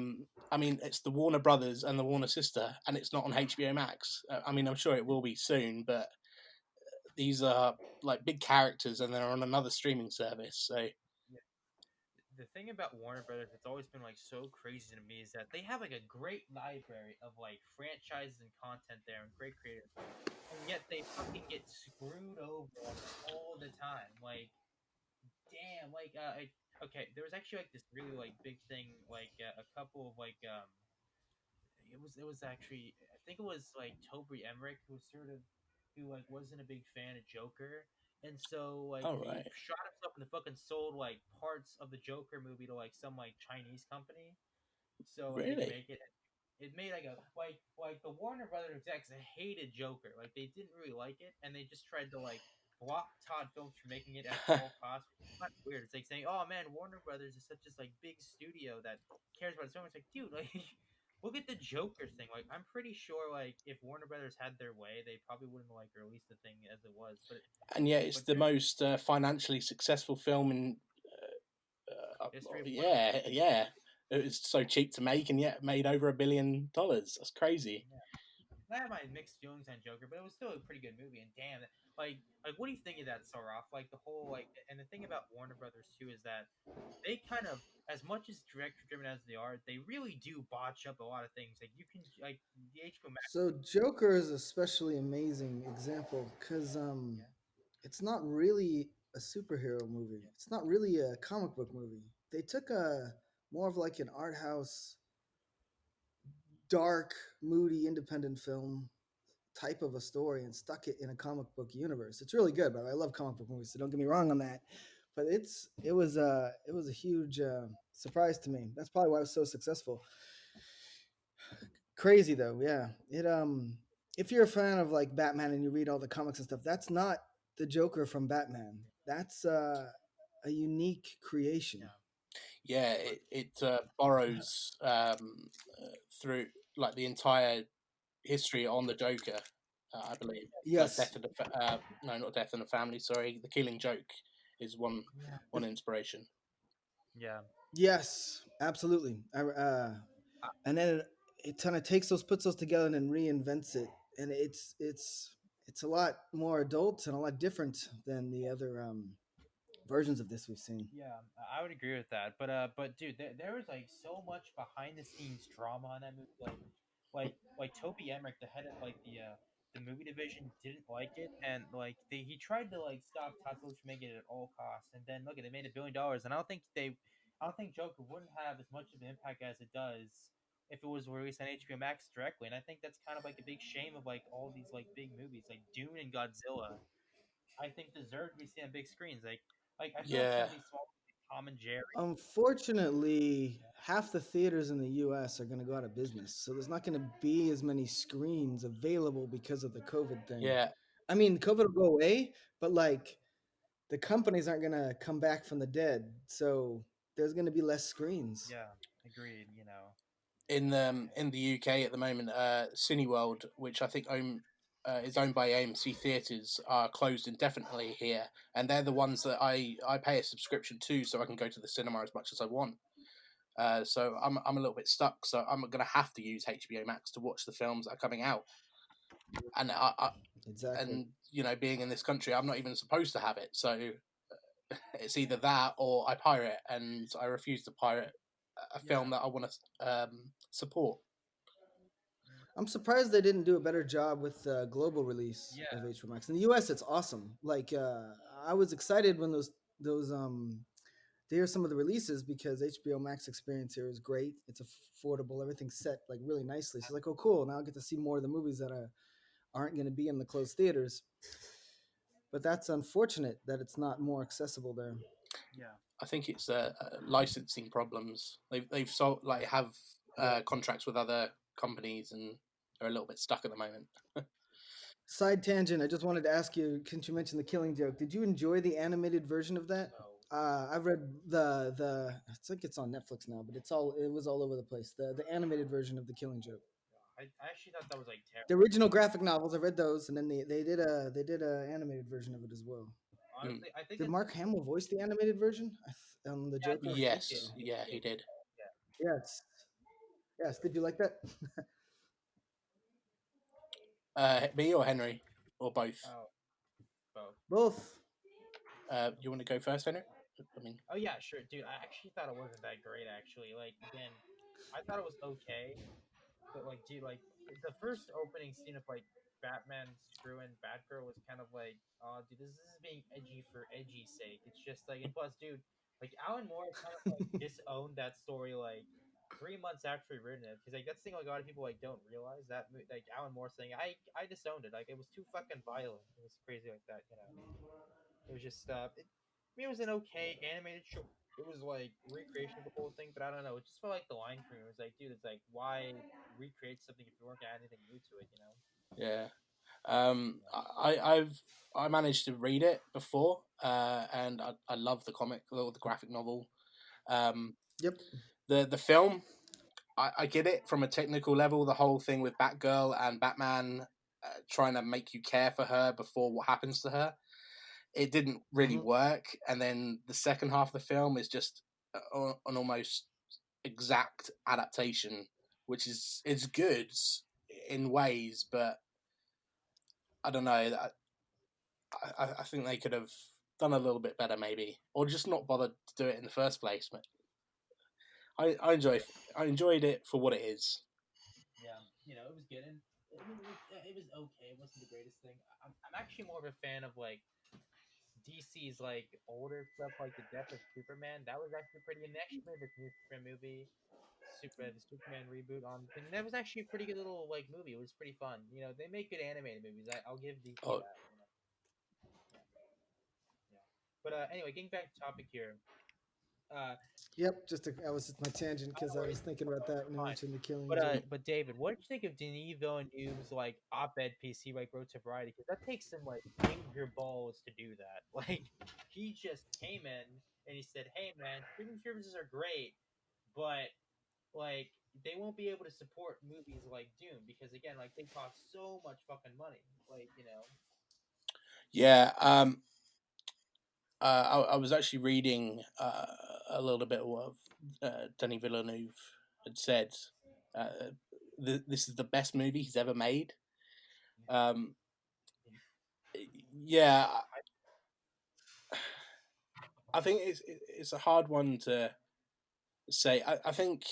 I mean, it's the Warner Brothers and the Warner sister, and it's not on HBO Max. I mean, I'm sure it Yeah. will be soon, but these are like big characters, and they're on another streaming service. So Yeah. The thing about Warner Brothers that's always been like so crazy to me is that they have like a great library of like franchises and content there and great creators, and yet they fucking get screwed over like all the time. Like, damn, okay, there was actually like this really like big thing, like a couple of it was actually I think it was like Toby Emmerich who like wasn't a big fan of Joker, and so like all he right, shot himself in the fucking sold like parts of the Joker movie to like some like Chinese company so like they can really? make it. It made like a like the Warner Brothers execs hated Joker. Like they didn't really like it, and they just tried to like block Todd Phillips from making it at all costs. It's kind of weird. It's like saying, "Oh man, Warner Brothers is such this like big studio that cares about it so much." Like, dude, like look at the Joker thing. Like, I'm pretty sure like if Warner Brothers had their way, they probably wouldn't like release the thing as it was. And yet, it's But the there's most financially successful film in. history of Warner Yeah, Brothers. yeah. It was so cheap to make, and yet made over $1 billion. That's crazy. Yeah. I have my mixed feelings on Joker, but it was still a pretty good movie. And damn, what do you think of that, Soroff? Like the whole and the thing about Warner Brothers too is that they kind of, as much as director driven as they are, they really do botch up a lot of things. Like you can like the HBO Max. So Joker is especially amazing example because Yeah, it's not really a superhero movie. yeah, It's not really a comic book movie. They took a more of like an art house, dark, moody, independent film type of a story and stuck it in a comic book universe. It's really good, but I love comic book movies, so don't get me wrong on that. But it was a huge surprise to me. That's probably why it was so successful. Crazy though, yeah. It if you're a fan of like Batman and you read all the comics and stuff, that's not the Joker from Batman. That's a unique creation. yeah. Yeah, But it borrows through like the entire history on the Joker. I believe Yes, Death in the no, not Death in the Family. Sorry, The Killing Joke is yeah, one inspiration. yeah, yes, absolutely. And then it kind of takes those, puts those together, and then reinvents it, and it's a lot more adult and a lot different than the other versions of this we've seen. yeah, I would agree with that. But dude, there was like so much behind the scenes drama on that movie. Like Toby Emmerich, the head of like the movie division, didn't like it, and like he tried to like stop Todd Phillips from making it at all costs. And then look, they made $1 billion, and I don't think Joker wouldn't have as much of an impact as it does if it was released on HBO Max directly. And I think that's kind of like a big shame of like all these like big movies like Dune and Godzilla. I think deserve to be seen on big screens. Like I feel like some Yeah, of these small like Tom and Jerry. Unfortunately, half the theaters in the US are going to go out of business. So there's not going to be as many screens available because of the COVID thing. yeah. I mean, COVID will go away, but like the companies aren't going to come back from the dead. So there's going to be less screens. Yeah, agreed. You know. In the UK at the moment, Cineworld, which I think is owned by AMC Theatres, are closed indefinitely here, and they're the ones that I pay a subscription to, so I can go to the cinema as much as I want. So I'm a little bit stuck. So I'm gonna have to use HBO Max to watch the films that are coming out, and Exactly. and being in this country, I'm not even supposed to have it. So it's either that or I pirate, and I refuse to pirate a Yeah. film that I want to support. I'm surprised they didn't do a better job with the global release Yeah. of HBO Max. In the US, it's awesome. Like I was excited when those to hear some of the releases because HBO Max experience here is great. It's affordable. Everything's set like really nicely. So like, oh, cool. Now I get to see more of the movies that aren't going to be in the closed theaters. But that's unfortunate that it's not more accessible there. Yeah. I think it's licensing problems. They've sold like have Yep. contracts with other companies and are a little bit stuck at the moment. Side tangent. I just wanted to ask you, since you mentioned the Killing Joke, did you enjoy the animated version of that? No. I've read the. It's like it's on Netflix now, but it was all over the place. The animated version of the Killing Joke. I actually thought that was like The terrible. original graphic novels, I read those, and then they did a animated version of it as well. Mm. Honestly, I think Did it's Mark Hamill voice the animated version on the yeah. Joker? I think So it. Yes, I think yeah, it he did. did. Yeah. yes, yes. Did you like that? Me or Henry or both? Oh, both. Both. You want to go first, Henry? I mean, Oh yeah, sure, dude. I actually thought it wasn't that great. Actually, like again, I thought it was okay, but like, dude, like the first opening scene of like Batman screwing Batgirl was kind of like, oh, dude, this is being edgy for edgy's sake. It's just like, and plus, dude, like Alan Moore kind of like disowned that story like 3 months after he written it, because like that's the thing like a lot of people like don't realize that like Alan Moore saying I disowned it, like it was too fucking violent. It was crazy like that, you know. It was just I mean, it was an okay animated show. It was like recreation of the whole thing, but I don't know. It just felt like the line for me. It was like, dude, it's like why recreate something if you weren't gonna add anything new to it, you know? yeah. Yeah. I managed to read it before, and I love the comic, the graphic novel. Um, Yep. the film, I get it from a technical level. The whole thing with Batgirl and Batman trying to make you care for her before what happens to her. It didn't really Hmm. work, and then the second half of the film is just an almost exact adaptation, which is good in ways, but I don't know. I think they could have done a little bit better, maybe, or just not bothered to do it in the first place. But I enjoyed it for what it is. Yeah, you know, it was good, and I mean, it was okay. It wasn't the greatest thing. I'm actually more of a fan of like DC's like older stuff, like the Death of Superman. That was actually pretty. And they actually made this new Superman movie, the Superman reboot on thing. That was actually a pretty good little like movie. It was pretty fun. You know, they make good animated movies. I'll give DC Oh, that. You know, yeah, yeah. But anyway, getting back to topic here. Yep. I was just my tangent No because I was worries. thinking about that You're when you fine. mentioned the Killing Joke. But David, what did you think of Denis Villeneuve's like op-ed piece he like wrote to Variety? Because that takes some like major balls to do that. Like he just came in and he said, "Hey man, streaming services are great, but like they won't be able to support movies like Doom because again, like they cost so much fucking money. Like you know, yeah. I was actually reading a little bit of what Denis Villeneuve had said. Uh, this is the best movie he's ever made. Um, yeah, yeah, I think it's a hard one to say. I think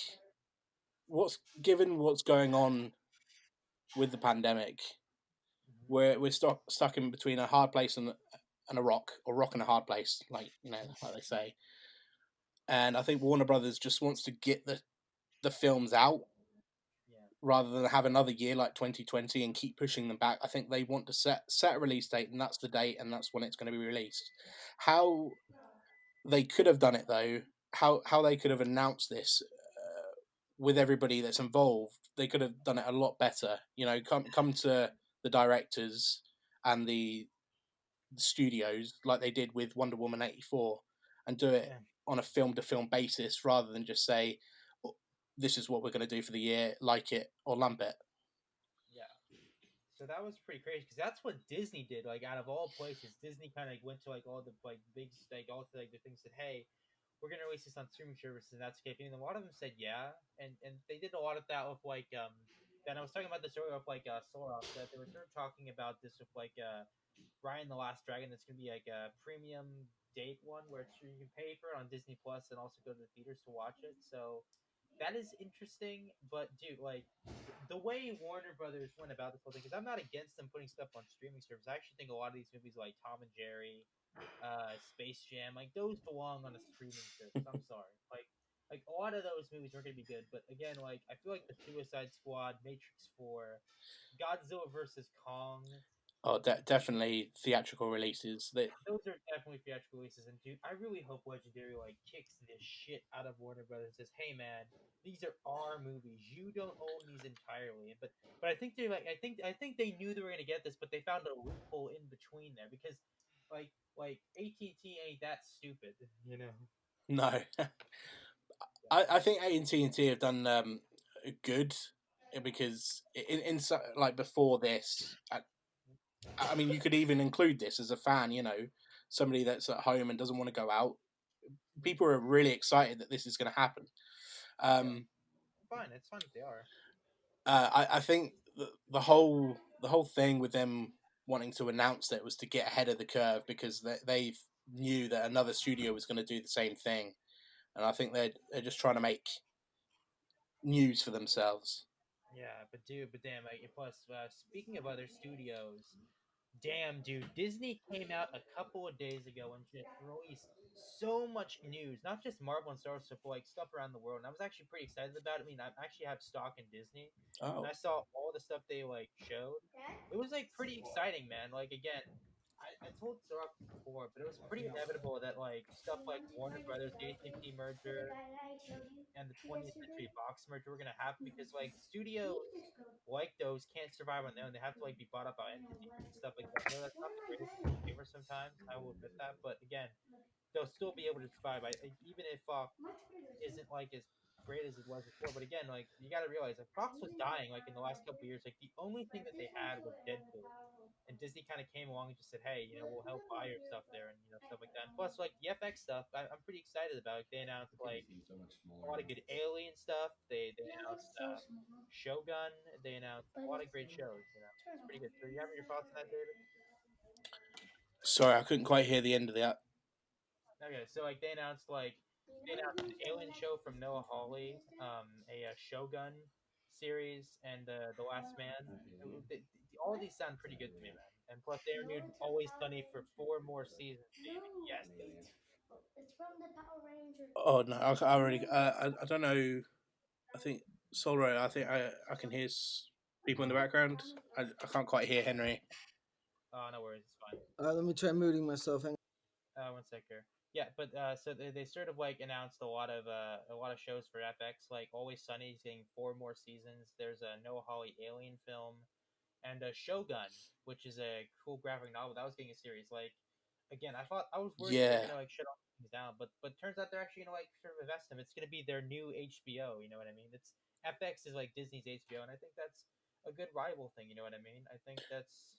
what's given what's going on with the pandemic, mhm, we're stuck in between a hard place and a rock, or rock and a hard place, like like they say. And I think Warner Brothers just wants to get the films out, rather than have another year like 2020 and keep pushing them back. I think they want to set a release date, and that's the date, and that's when it's going to be released. How they could have done it though, how they could have announced this with everybody that's involved, they could have done it a lot better. You know, come to the directors and the studios like they did with Wonder Woman 84 and do it Yeah, on a film to film basis rather than just say, "Oh, this is what we're going to do for the year, like it or lump it." yeah. So that was pretty crazy because that's what Disney did. Like out of all places, Disney kind of like went to like all the like big like all the like the things said, hey, we're gonna release this on streaming services, and that's okay. And a lot of them said yeah, and they did a lot of that with like And I was talking about this earlier with like Sora that they were sort of talking about this with like Ryan the Last Dragon. That's gonna be like a premium date one where it's, you can pay for it on Disney Plus and also go to the theaters to watch it. So that is interesting. But dude, like the way Warner Brothers went about this whole thing, because I'm not against them putting stuff on streaming service. I actually think a lot of these movies like Tom and Jerry, Space Jam, like those belong on a streaming service. I'm sorry, like a lot of those movies are gonna be good, but again, like I feel like the Suicide Squad, Matrix Four, Godzilla versus Kong, Oh, definitely theatrical releases. That those are definitely theatrical releases. And dude, I really hope Legendary like kicks this shit out of Warner Brothers and says, "Hey man, these are our movies. You don't own these entirely." But I think they're like I think they knew they were gonna get this, but they found a loophole in between there because like AT&T ain't that stupid, you know. no, Yeah, I think AT&T have done good because like before this, I mean, you could even include this as a fan. You know, somebody that's at home and doesn't want to go out. People are really excited that this is going to happen. yeah. Um, Fine, it's fine if they are. I think the whole thing with them wanting to announce that was to get ahead of the curve because they knew that another studio was going to do the same thing, and I think they're just trying to make news for themselves. Yeah, but dude, but damn, like plus speaking of other studios, damn, dude, Disney came out a couple of days ago and just released so much news, not just Marvel and Star Wars, but like stuff around the world. And I was actually pretty excited about it. I mean, I actually have stock in Disney, and Oh, I saw all the stuff they like showed. It was like pretty exciting, man. Like again, I told Sorok this before, but it was pretty inevitable that like stuff like Warner Brothers, the AT&T merger, and the 20th Century Fox merger were gonna happen because like studios like those can't survive on their own. They have to like be bought up by entities and stuff like that. I know that's not the greatest thing on paper sometimes. I will admit that, but again, they'll still be able to survive. Even if Fox isn't like as great as it was before, but again, like you got to realize, like Fox was dying. Like in the last couple of years, like the only thing that they had was Deadpool, and Disney kind of came along and just said, "Hey, we'll help buy your stuff there," and stuff like that. And plus, like the FX stuff, I'm pretty excited about. Like, they announced like a lot of good Alien stuff. They announced Shogun. They announced a lot of great shows. It's pretty good. So you have your thoughts on that, David? sorry, I couldn't quite hear the end of that. Okay, so like they announced an Alien show from Noah Hawley, a Shogun series, and The Last Man. All these sound pretty good to me, man. And plus, they renewed Always Sunny for 4 more seasons, baby. Yes. Oh no, I already. I don't know. I think Solro. I think I can hear people in the background. I can't quite hear Henry. Oh, no worries. It's fine. Let me try muting myself. Hang One sec here. Yeah, but so they sort of like announced a lot of shows for FX. Like Always Sunny is getting 4 more seasons. There's a Noah Hawley Alien film, and Shogun, which is a cool graphic novel that was getting a series. Like again, I was worried they were Yeah. gonna like shut all things down, but turns out they're actually gonna like sort of invest them. It's gonna be their new HBO. You know what I mean? It's FX is like Disney's HBO, and I think that's a good rival thing. You know what I mean? I think that's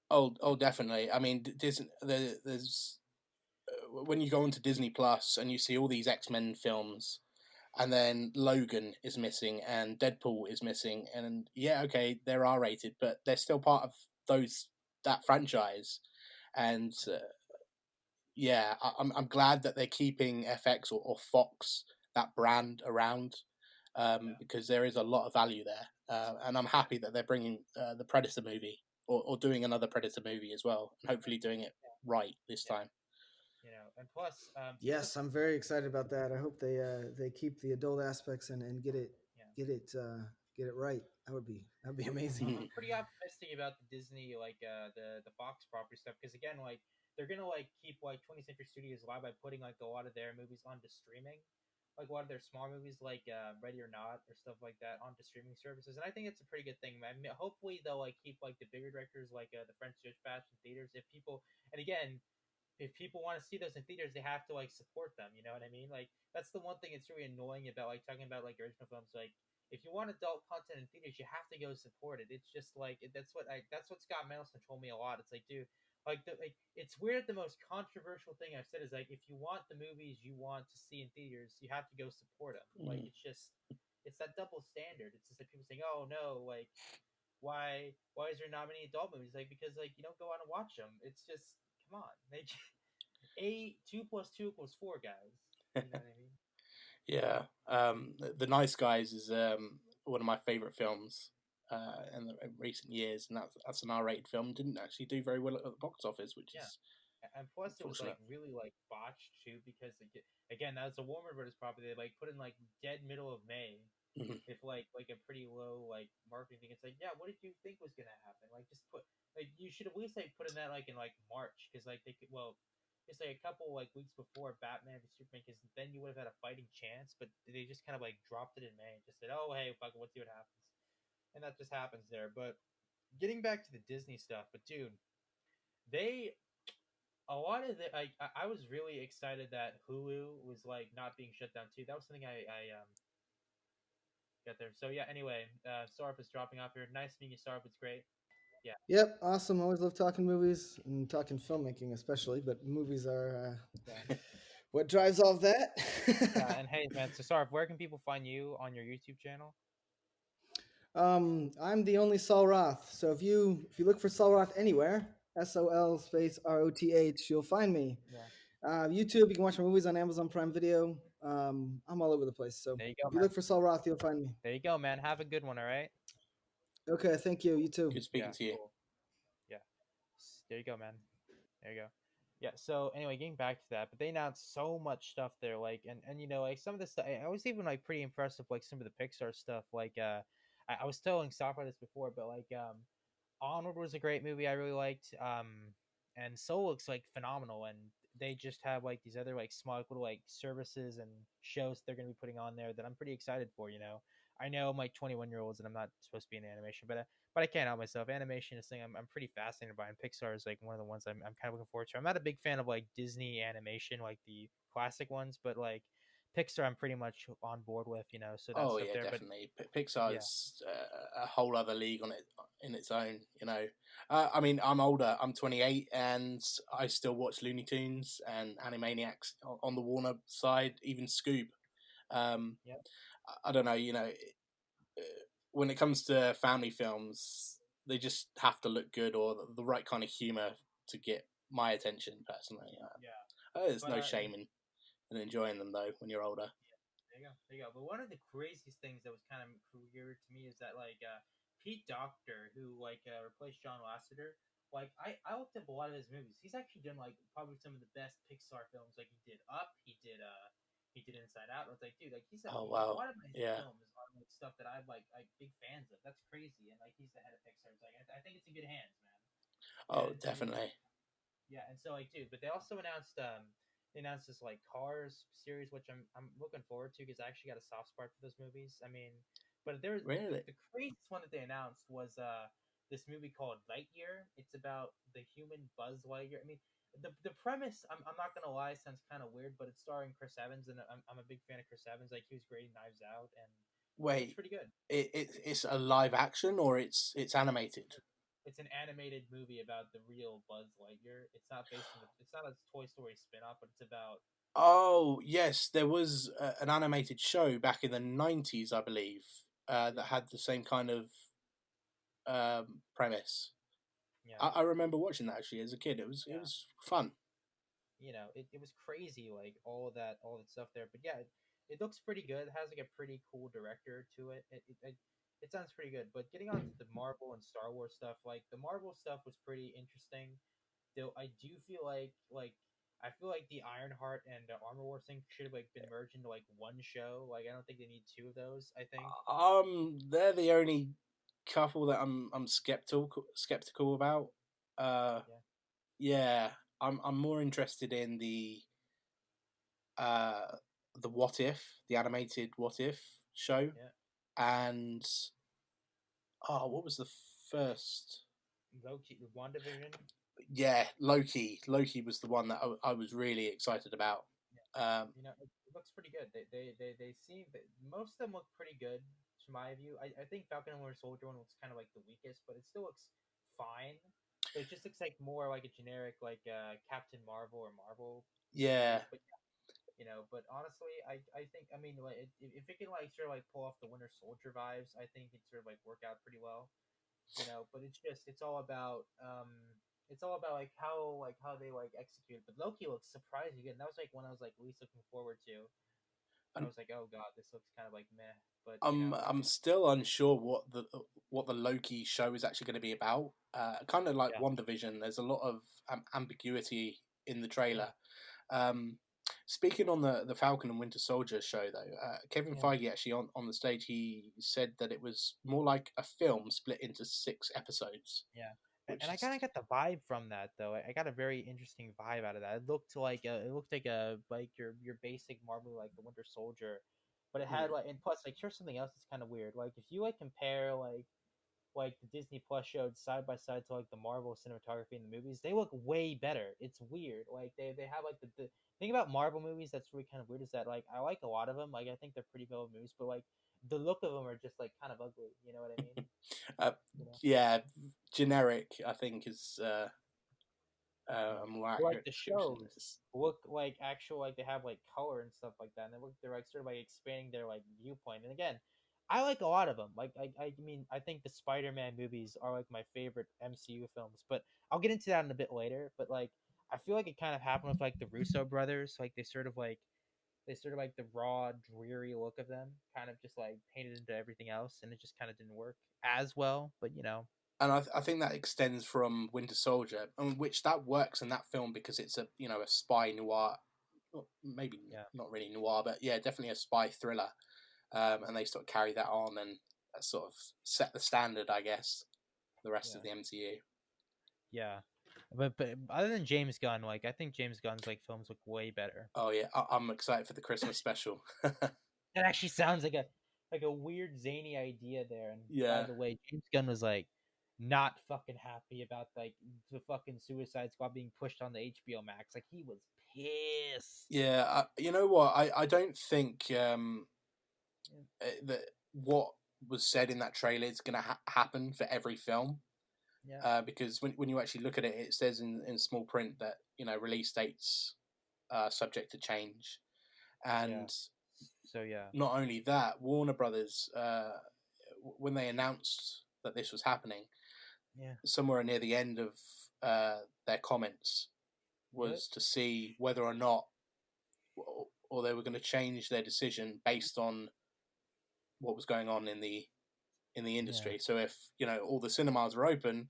Oh, definitely. I mean, Disney. There's when you go onto Disney Plus and you see all these X-Men films, and then Logan is missing and Deadpool is missing, and yeah, okay, they're R-rated, but they're still part of that franchise, and yeah, I'm glad that they're keeping FX or Fox, that brand around, yeah, because there is a lot of value there, and I'm happy that they're bringing the Predator movie or doing another Predator movie as well, and hopefully doing it right this yeah. time. And plus, Yes, I'm very excited about that. I hope they keep the adult aspects and yeah, get it get it right. That'd be amazing. I'm pretty optimistic about the Disney the Fox property stuff because again like they're gonna like keep like 20th Century Studios alive by putting like a lot of their movies onto streaming, like a lot of their small movies like Ready or Not or stuff like that onto streaming services, and I think it's a pretty good thing. I mean, hopefully they'll like keep like the bigger directors like the French Dispatch in theaters if people, and again if people want to see those in theaters, they have to like support them. You know what I mean? Like that's the one thing that's really annoying about like talking about like original films. Like if you want adult content in theaters, you have to go support it. It's just like that's what Scott Mendelson told me a lot. It's like, dude, like it's weird. The most controversial thing I've said is like if you want the movies you want to see in theaters, you have to go support them. Like Mm. it's that double standard. It's just like people saying, oh no, like why is there not many adult movies? Like because like you don't go out and watch them. It's just come on, like a two plus two equals four, guys. You know what I mean? Yeah, the Nice Guys is one of my favorite films in recent years, and that's an R-rated film. Didn't actually do very well at the box office, which Yeah, is and plus it was like unfortunate. really like botched too because again that was a Warner Brothers property. They like put in like dead middle of May Mhm. if like a pretty low like marketing thing. It's like yeah, what did you think was gonna happen? Like just put like you should at least like put in that like in like March because like they could just like a couple like weeks before Batman v Superman because then you would have had a fighting chance. But they just kind of like dropped it in May and just said oh hey fuck it, let's see what happens, and that just happens there. But getting back to the Disney stuff, but dude, they a lot of the I was really excited that Hulu was like not being shut down too. That was something I got there. So yeah. Anyway, Sarp is dropping off here. Nice meeting you, Sarp. It's great. Yeah, Yep, awesome. Always love talking movies and talking filmmaking, especially. But movies are yeah, what drives all of yeah. that. And hey, man. So Sarp, where can people find you on your YouTube channel? I'm the only Saul Roth. So if you look for Saul Roth anywhere, SOL space ROTH, you'll find me. Yeah, YouTube, you can watch my movies on Amazon Prime Video. I'm all over the place. So there you go, if you man. look for Saul Roth, you'll find me. There you go, man. Have a good one. All right. Okay, thank you. You too. Good Yeah, speaking to you. cool. Yeah, there you go, man. There you go. Yeah. So anyway, getting back to that, but they announced so much stuff there, like, and you know, like some of this stuff, I was even like pretty impressed with like some of the Pixar stuff. Like, I was telling Stop this before, but like, Onward was a great movie I really liked. And Soul looks like phenomenal, and they just have like these other like small little like services and shows they're gonna be putting on there that I'm pretty excited for. You know, I know I'm like 21-year-olds and I'm not supposed to be in animation, but I can't help myself. Animation is something I'm pretty fascinated by, and Pixar is like one of the ones I'm kind of looking forward to. I'm not a big fan of like Disney animation, like the classic ones, but like Pixar, I'm pretty much on board with. You know, so that Oh stuff yeah, there. But definitely. Pixar yeah, is a whole other league on it in its own. You know, I mean, I'm older. I'm 28, and I still watch Looney Tunes and Animaniacs on the Warner side, even Scoob. Um, yeah, I don't know. You know, when it comes to family films, they just have to look good or the right kind of humor to get my attention personally. yeah. There's But no shame in enjoying them though when you're older. there you go. There you go. But one of the craziest things that was kind of weird to me is that like Pete Docter, who like replaced John Lasseter, like I looked up a lot of his movies. He's actually done like probably some of the best Pixar films. Like he did Up, he did Inside Out. I was like, dude, like Oh a wow, lot of his yeah. films are like stuff that I'm like big fans of. That's crazy, and like he's the head of Pixar. It's like I think it's in good hands, man. Oh And you know definitely. yeah, and so like, dude, but they announced this like Cars series, which I'm looking forward to because I actually got a soft spot for those movies. I mean, but there Really? the craziest one that they announced was this movie called Lightyear. It's about the human Buzz Lightyear. I mean, the premise I'm not gonna lie sounds kind of weird, but it's starring Chris Evans, and I'm a big fan of Chris Evans. Like he was great in Knives Out, and it looks Wait, pretty good. it's a live action or it's animated? It's an animated movie about the real Buzz Lightyear. It's not based on the. It's not a Toy Story spin-off, but it's about Oh yes, there was an animated show back in the 90s, I believe, that yeah, had the same kind of premise. yeah, I remember watching that actually as a kid. It yeah. was fun. You know, it was crazy, like all that stuff there. But yeah, it looks pretty good. It has like a pretty cool director to it. It sounds pretty good. But getting on to the Marvel and Star Wars stuff, like the Marvel stuff was pretty interesting. Though I do feel like I feel like the Ironheart and the Armor Wars thing should have like been merged into like one show. Like I don't think they need two of those. I think. They're the only. couple that I'm skeptical about. Uh, Yeah, yeah, I'm more interested in uh the What If, the animated What If show, yeah. and oh, what was the first? Loki, WandaVision. Yeah, Loki. Loki was the one that I was really excited about. Um, It looks pretty good. They seem most of them look pretty good to my view. I think Falcon and Winter Soldier one looks kind of like the weakest, but it still looks fine. But it just looks like more like a generic like Captain Marvel or Marvel yeah, series. But but honestly, I think I mean like if it can like sort of like pull off the Winter Soldier vibes, I think it sort of like work out pretty well. But it's all about like how they like execute. But Loki looks surprising good. And that was like one I was like least looking forward to. I and was like, oh god, this looks kind of like meh. But I'm still unsure what the Loki show is actually going to be about. Kind of like yeah, One Division. There's a lot of ambiguity in the yeah, trailer. Um, Speaking on the Falcon and Winter Soldier show, though, Kevin yeah, Feige actually on the stage he said that it was more like a film split into 6 episodes, yeah. which And I is kind of got the vibe from that though. I got a very interesting vibe out of that. It looked like your basic Marvel like the Winter Soldier, but it had mm, like and plus like here's something else that's kind of weird. Like if you like compare like the Disney Plus showed side by side to like the Marvel cinematography in the movies, they look way better. It's weird. Like they have like the thing about Marvel movies that's really kind of weird is that like I like a lot of them. Like I think they're pretty well movies, but like the look of them are just like kind of ugly. You know what I mean? uh, You know. yeah, generic. I think is Yeah. a more But like accurate the description. shows look like actual like they have like color and stuff like that, and they're like sort of like expanding their like viewpoint. And again, I like a lot of them. Like I mean I think the Spider-Man movies are like my favorite MCU films, but I'll get into that in a bit later. But like I feel like it kind of happened with like the Russo brothers. Like they sort of like the raw, dreary look of them kind of just like painted into everything else, and it just kind of didn't work as well. But And I think that extends from Winter Soldier, and which that works in that film because it's a a spy noir, maybe yeah, not really noir, but yeah, definitely a spy thriller. And they sort of carry that on and sort of set the standard, I guess, for the rest of yeah. the MCU. Yeah, but other than James Gunn, like I think James Gunn's like films look way better. Oh yeah, I'm excited for the Christmas special. That actually sounds like a weird zany idea there. And by Yeah, the way, James Gunn was like not fucking happy about like the fucking Suicide Squad being pushed on the HBO Max. Like he was pissed. yeah. You know what? I don't think Yeah, that what was said in that trailer is going to happen for every film. yeah, Because when you actually look at it, it says in small print that release dates subject to change, yeah. and So yeah, not only that, Warner Brothers, when they announced that this was happening, yeah. somewhere near the end of their comments What? was to see whether or not, or they were going to change their decision based on what was going on in the Yeah, industry. So if all the cinemas are open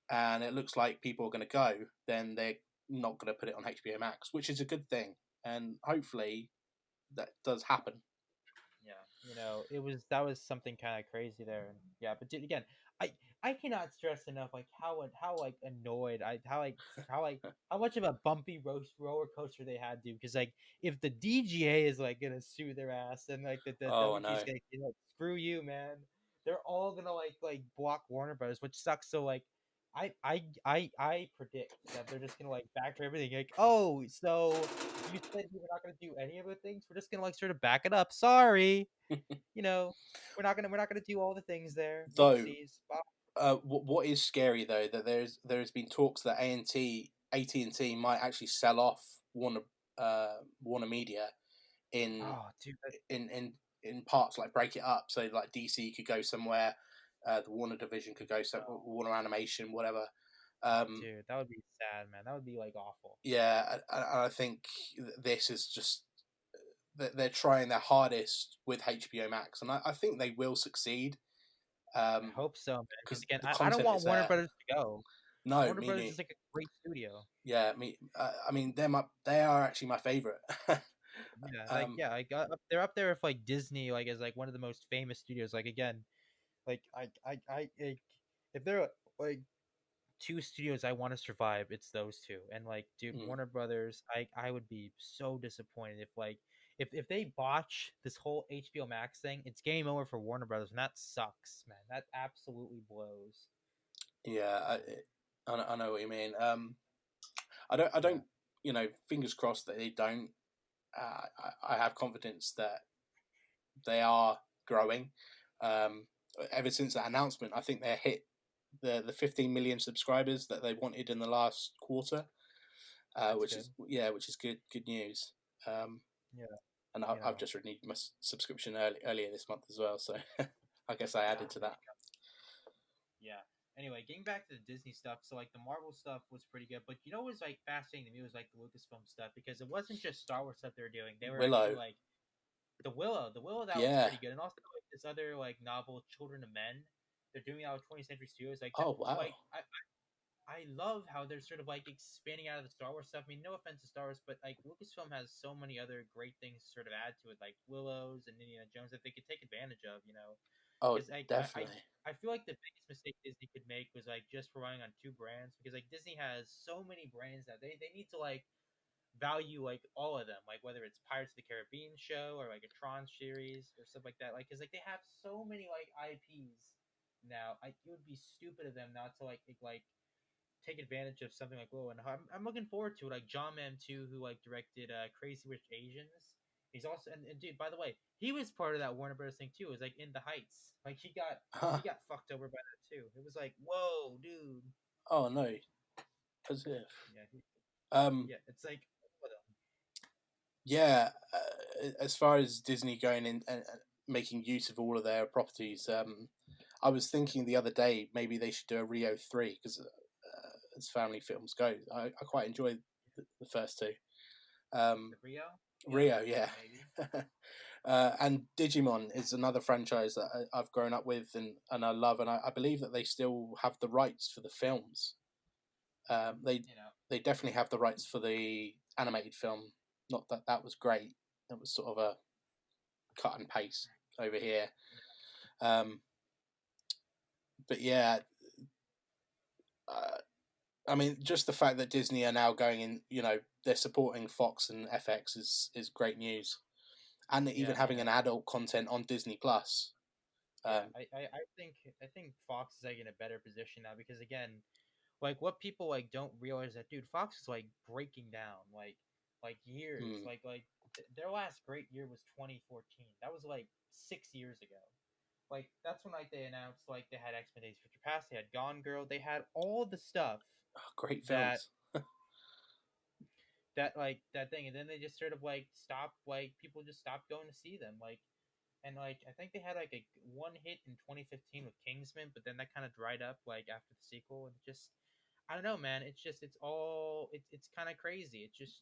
and it looks like people are going to go, then they're not going to put it on HBO Max, which is a good thing, and hopefully that does happen. yeah. It was that was something kind of crazy there. And yeah, but dude, again, I I cannot stress enough like how like annoyed how much of a bumpy roller coaster they had, dude. Because like if the DGA is like gonna sue their ass and like the Oh, I WG is know. gonna screw you, man. They're all gonna like block Warner Brothers, which sucks. So like. I predict that they're just gonna like factor everything like, oh, so you said you were not gonna do any of the things. We're just gonna like sort of back it up. Sorry, you know, we're not gonna do all the things there. Though, Whoopsies. Bye. what is scary though that there's been talks that AT&T might actually sell off Warner Warner Media in Oh, dude, in in in parts, like break it up so like DC could go somewhere, the Warner division could go some oh, Warner Animation, whatever. Um, dude, that would be sad, man. That would be like awful. yeah, I think this is just they're trying their hardest with HBO Max, and I think they will succeed. I Um, hope so, man. Because because again, the I don't content is want Warner there. Brothers to go. No, Warner Brothers is like a great studio. yeah, I mean, they are actually my favorite. um, They're up there with like Disney, like as like one of the most famous studios. Like again, Like if there are like two studios I want to survive, it's those two. And like, dude, Mm. Warner Brothers, I would be so disappointed if like if they botch this whole HBO Max thing, it's game over for Warner Brothers, and that sucks, man. That absolutely blows. Yeah, I know what you mean. I Yeah, don't, fingers crossed that they don't. I have confidence that they are growing. Um, Ever since that announcement, I think they hit the 15 million subscribers that they wanted in the last quarter, that's which good. is which is good news. Um, Yeah, and you I've know. just renewed my subscription earlier this month as well, so I guess I Ah, added to that. yeah. Anyway, getting back to the Disney stuff, so like the Marvel stuff was pretty good, but you know what was like fascinating to me was like the Lucasfilm stuff because it wasn't just Star Wars stuff they were doing; they were actually Willow, like the Willow that was yeah. pretty good, and also like this other like novel, Children of Men. They're doing that with 20th Century Studios, like that. Oh wow. Like I love how they're sort of like expanding out of the Star Wars stuff. I mean, no offense to Star Wars, but like Lucasfilm has so many other great things to sort of add to it, like Willows and Indiana Jones that they could take advantage of. You know, Oh, because like definitely. I feel like the biggest mistake Disney could make was like just relying on two brands because like Disney has so many brands that they need to like value like all of them, like whether it's Pirates of the Caribbean show or like a Tron series or stuff like that. Like, because like they have so many like IPs now. It would be stupid of them not to like take advantage of something like Willow. And I'm looking forward to it. Like John Mam too, who like directed Crazy Rich Asians. He's also and dude, by the way, he was part of that Warner Brothers thing too. It was like In the Heights. Like Huh. he got fucked over by that too. It was like, whoa, dude. Oh no, as if. Yeah, Um, yeah. It's like, yeah. As far as Disney going in and making use of all of their properties, I was thinking the other day maybe they should do a Rio 3 because as family films go, I quite enjoyed the first two. Um, the Rio. Yeah, Rio, yeah. maybe. And Digimon is another franchise that I've grown up with and I love, and I believe that they still have the rights for the films. They You know, they definitely have the rights for the animated film. Not that that was great. It was sort of a cut and paste over here. Um, but yeah, uh, I mean, just the fact that Disney are now going in, they're supporting Fox and FX is great news, and even yeah, you having know. an adult content on Disney Plus. Yeah, Um, I think Fox is like in a better position now because again, like what people like don't realize that dude, Fox is like breaking down like years. hmm, Their last great year was 2014. That was like 6 years ago. Like that's when like they announced like they had X Men Days of Future Past, they had Gone Girl, they had all the stuff great that films. that thing, and then they just sort of like stopped like people just stopped going to see them and like I think they had like a one hit in 2015 with Kingsman, but then that kind of dried up like after the sequel, and just I don't know, man. It's just it's kind of crazy. It's just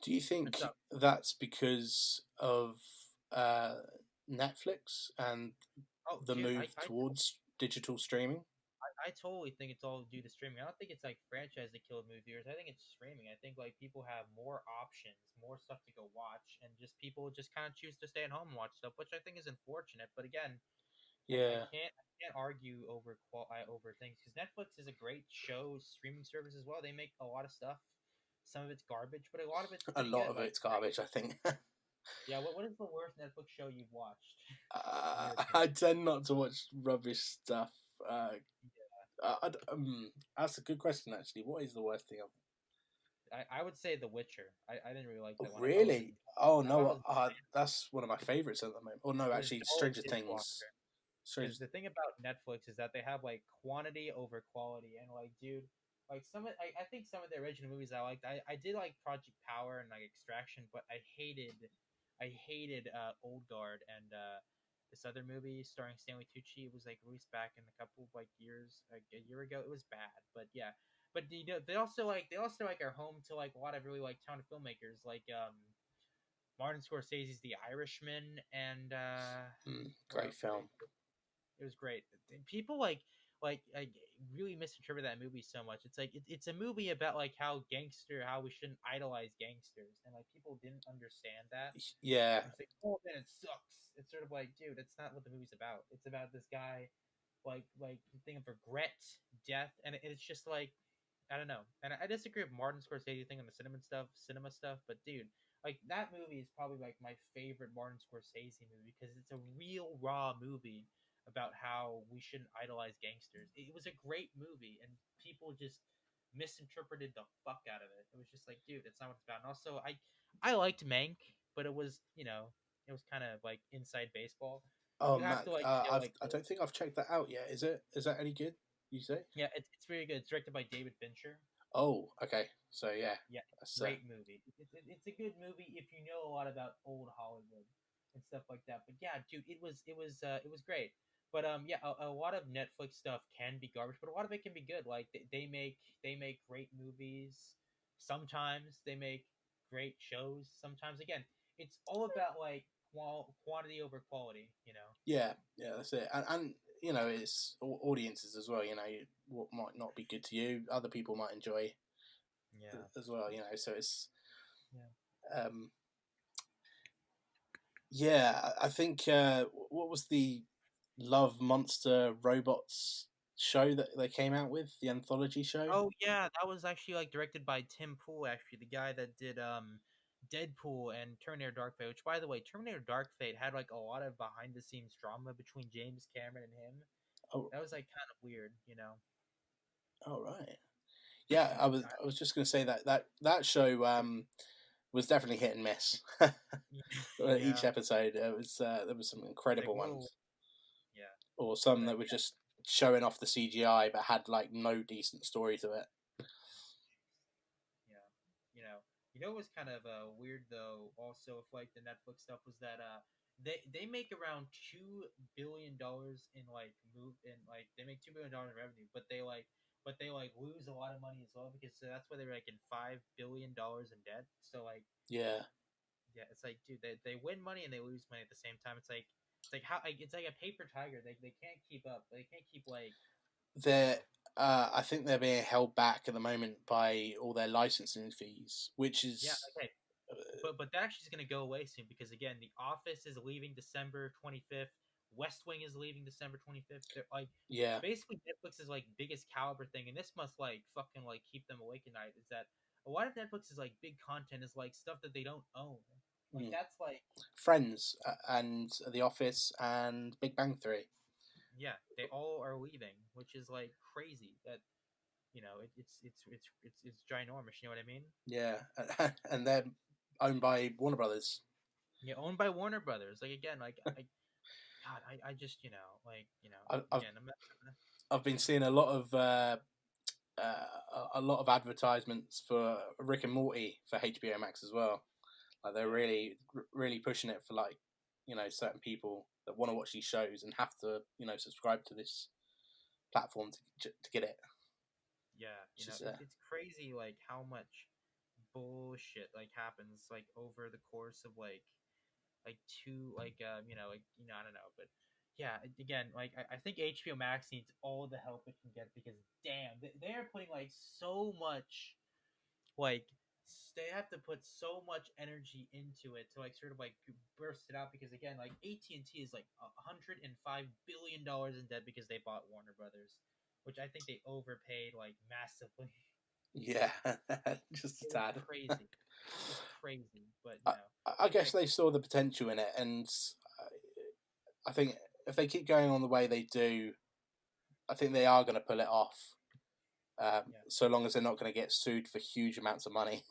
Do you it's think up. that's because of uh, Netflix and Oh, the dude, move towards digital streaming? I totally think it's all due to streaming. I don't think it's like franchise that killed movie theaters. I think it's streaming. I think like people have more options, more stuff to go watch, and just people just kind of choose to stay at home and watch stuff, which I think is unfortunate. But again, Yeah, I can't argue over things because Netflix is a great show streaming service as well. They make a lot of stuff. Some of it's garbage, but a lot of it's a pretty lot good. of Like it's garbage, I think. yeah, what is the worst Netflix show you've watched in your opinion? I tend not to watch rubbish stuff. Uh, that's a good question, actually. What is the worst thing? I would say The Witcher. I didn't really like Oh, that one. really? Oh I thought it no, was that's one of my favorites at the moment. Oh no, it was actually, dull and Stranger Things. dishwasher. Stranger. Because the thing about Netflix is that they have like quantity over quality, and like, dude, like I think some of the original movies I liked. I did like Project Power and like Extraction, but I hated Old Guard and this other movie starring Stanley Tucci. It was like released back in a couple of like years, like a year ago. It was bad, but yeah. But they also like are home to like a lot of really like talented filmmakers like Martin Scorsese's The Irishman and what Great else did they film. do? It was great. People I really misinterpret that movie so much. It's like it's a movie about like how we shouldn't idolize gangsters, and like people didn't understand that. Yeah. And it's like, oh man, it sucks. It's sort of like, dude, that's not what the movie's about. It's about this guy, like the thing of regret, death, and it's just like I don't know. And I disagree with Martin Scorsese thing on the cinema stuff, but dude, like that movie is probably like my favorite Martin Scorsese movie because it's a real raw movie about how we shouldn't idolize gangsters. It was a great movie, and people just misinterpreted the fuck out of it. It was just like, dude, it's not what it's about. And also, I liked Mank, but it was it was kind of like inside baseball. Oh, You have Mac. to like feel like I don't think I've checked that out yet. Is it? Is that any good? You say? yeah, it's really good. It's directed by David Fincher. Oh, okay. So yeah, Yeah, that's great movie. It's a good movie if you know a lot about old Hollywood and stuff like that. But yeah, dude, it was great. But yeah, a lot of Netflix stuff can be garbage, but a lot of it can be good. Like they make great movies. Sometimes they make great shows. Sometimes again, it's all about like quantity over quality. You know. yeah, that's it. And you know, it's audiences as well. You know, what might not be good to you, other people might enjoy Yeah. as well. You know, so it's Yeah. um, yeah. I think what was the Love Monster Robots show that they came out with, the anthology show? Oh yeah, that was actually like directed by Tim Pool, actually the guy that did Deadpool and Terminator Dark Fate. Which, by the way, Terminator Dark Fate had like a lot of behind the scenes drama between James Cameron and him. Oh, That was like kind of weird, you know. all right. Yeah, Yeah, I was just going to say that show was definitely hit and miss. yeah, Each episode, there was some it's like incredible whoa, ones, yeah, or some but that were just showing off the CGI but had like no decent story to it. yeah, you know what was kind of weird though. Also, if like the Netflix stuff was that they make around $2 billion in like move in like they make $2 billion in revenue, but they like lose a lot of money as well because so that's why they're like in $5 billion in debt. So like Yeah, yeah, it's like dude, they win money and they lose money at the same time. It's like how like, it's like a paper tiger. They can't keep up. They can't keep like you they're. know I think they're being held back at the moment by all their licensing fees, which yeah is okay. But that actually is going to go away soon because again, The Office is leaving December 25th. West Wing is leaving December 25th. They're like yeah, basically Netflix's like biggest caliber thing, and this must like fucking like keep them awake at night. Is that a lot of Netflix's like big content is like stuff that they don't own. Like mm. that's like Friends and The Office and Big Bang Theory. yeah, they all are leaving, which is like crazy. That it's ginormous. You know what I mean? Yeah, and they're owned by Warner Brothers. Yeah, owned by Warner Brothers. Like again, God, I just I've again I'm not. I've been seeing a lot of advertisements for Rick and Morty for HBO Max as well. Like they're Yeah. really pushing it for like certain people that want to watch these shows and have to subscribe to this platform to get it. Yeah, Which is it's crazy like how much bullshit like happens like over the course of like two I don't know, but yeah, again, like I think HBO Max needs all the help it can get because damn, they are putting like so much like they have to put so much energy into it to like sort of like burst it out because again, like AT&T is like $105 billion in debt because they bought Warner Brothers, which I think they overpaid like massively. yeah, just a It was tad. crazy. It was crazy, but I, I guess like they saw the potential in it, and I think if they keep going on the way they do, I think they are going to pull it off. yeah. So long as they're not going to get sued for huge amounts of money.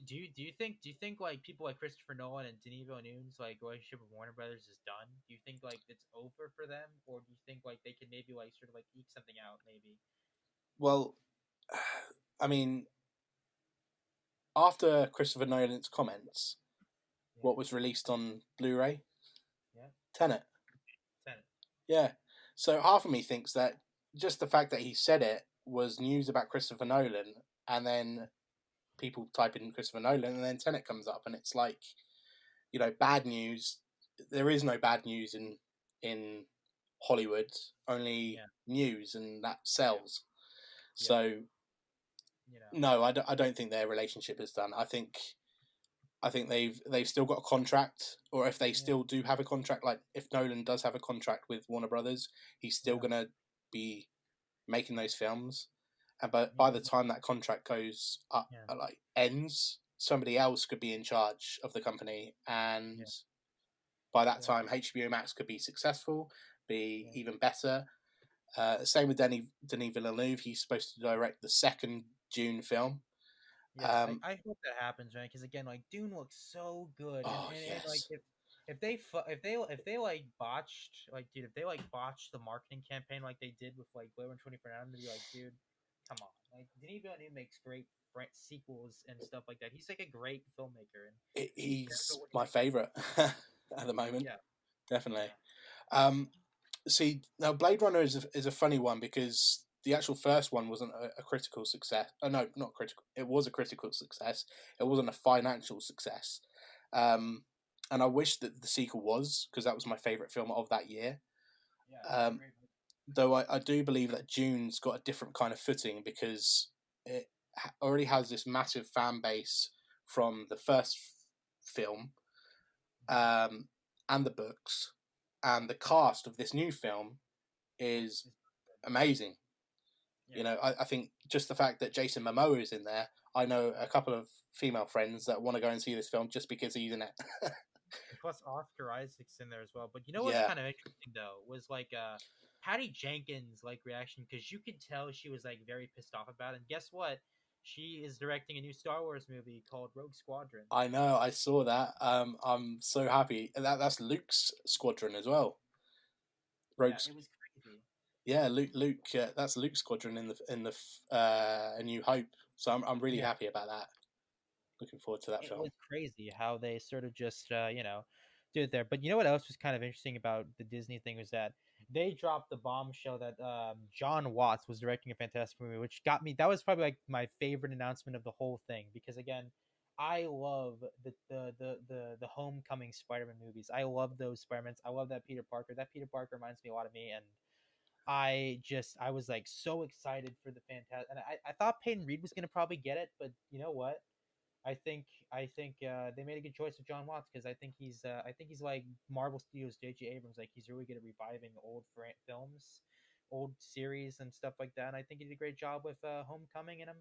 Do you think like people like Christopher Nolan and Denis Villeneuve's like relationship with Warner Brothers is done? Do you think like it's over for them, or do you think like they can maybe like sort of like eke something out? Maybe. Well, I mean, after Christopher Nolan's comments, Yeah. what was released on Blu-ray? Yeah. Tenet. Tenet. Yeah. So half of me thinks that just the fact that he said it was news about Christopher Nolan, and then people type in Christopher Nolan, and then Tenet comes up, and it's like, bad news. There is no bad news in Hollywood, only Yeah. news, and that Yeah. sells. Yep. So You know. no, I don't think their relationship is done. I think they've still got a contract, or if they Yeah. still do have a contract, like if Nolan does have a contract with Warner Brothers, he's still Yeah. gonna be making those films. And but Yeah. by the time that contract goes up, Yeah. like ends, somebody else could be in charge of the company, and Yeah. by that Yeah. time, HBO Max could be successful, be Yeah. even better. Same with Denis Villeneuve. He's supposed to direct the second June film. Yeah, Um, I hope that happens, man. Because again, like Dune looks so good, oh and like yes, if they like botched like dude if they like botched the marketing campaign like they did with like Blade Runner 2049, I'm gonna be like, dude, come on. Like Denis Villeneuve makes great sequels and stuff like that. He's like a great filmmaker, and be he's careful what you my make him. favorite at the moment, Yeah, definitely. yeah, Um, See, now Blade Runner is a funny one because the actual first one wasn't a critical success. Oh, no, not critical. It was a critical success. It wasn't a financial success. Um, and I wish that the sequel was, because that was my favorite film of that year. yeah. It was a Um, great movie. though I do believe that June's got a different kind of footing because it already has this massive fan base from the first film, Mhm. um, and the books, and the cast of this new film is It's good. amazing. Yeah. I think just the fact that Jason Momoa is in there, I know a couple of female friends that want to go and see this film just because he's in it. And plus Oscar Isaac's in there as well. But you know what's Yeah, kind of interesting though was like Patty Jenkins like reaction because you could tell she was like very pissed off about it. And guess what? She is directing a new Star Wars movie called Rogue Squadron. I know. I saw that. I'm so happy. That's Luke's squadron as well. Yeah, Rogue's, it was crazy. yeah, Luke. That's Luke's squadron in the A New Hope. So I'm really Yeah, happy about that. Looking forward to that it film. was crazy how they sort of just do it there. But you know what else was kind of interesting about the Disney thing was that they dropped the bombshell that John Watts was directing a fantastic movie, which got me. That was probably like my favorite announcement of the whole thing because again, I love the Homecoming Spider-Man movies. I love those Spider-Mans. I love that Peter Parker. That Peter Parker reminds me a lot of me, and I was like so excited for the fantastic. And I thought Peyton Reed was gonna probably get it, but you know what? I think they made a good choice with John Watts because I think he's like Marvel Studios J.J. Abrams. Like he's really good at reviving old films, old series and stuff like that. And I think he did a great job with Homecoming. And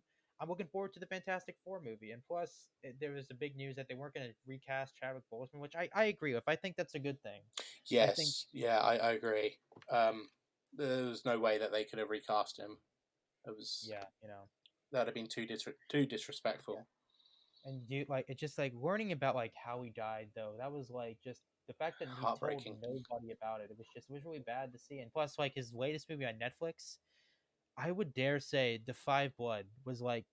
I'm looking forward to the Fantastic Four movie. And plus, there was a big news that they weren't going to recast Chadwick Boseman, which I agree with. I think that's a good thing. I think Yes, yeah, I agree. Um, there was no way that they could have recast him. It was yeah, That'd have been too yeah. disrespectful. And dude, like it's just like learning about like how he died though. That was like just the fact that he told Heartbreaking. nobody about it. It was really bad to see. And plus, like his latest movie on Netflix, I would dare say, The Five Blood was like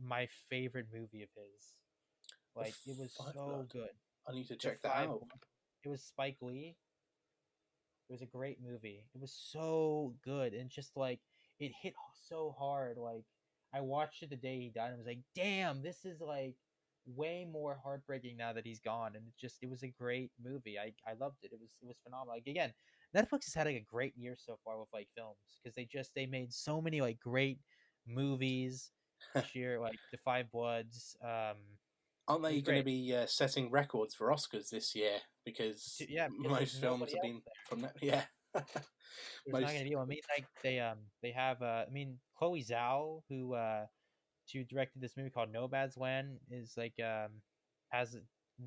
my favorite movie of his. The Like it was Five so Blood. good. I need to The check that Five out. Blood. It was Spike Lee. It was a great movie. It was so good and just like it hit so hard. Like I watched it the day he died and was like, "Damn, this is like way more heartbreaking now that he's gone." And it was a great movie. I loved it. It was phenomenal. Like again, Netflix has had like a great year so far with like films because they made so many like great movies this year, like The Five Bloods. Aren't It they was going to great. be setting records for Oscars this year? Because Yeah, because there's most films nobody have else been from that. Yeah, there's not most. gonna be. I mean, like they have. I mean, Chloe Zhao, who directed this movie called Nomad's Land, is like has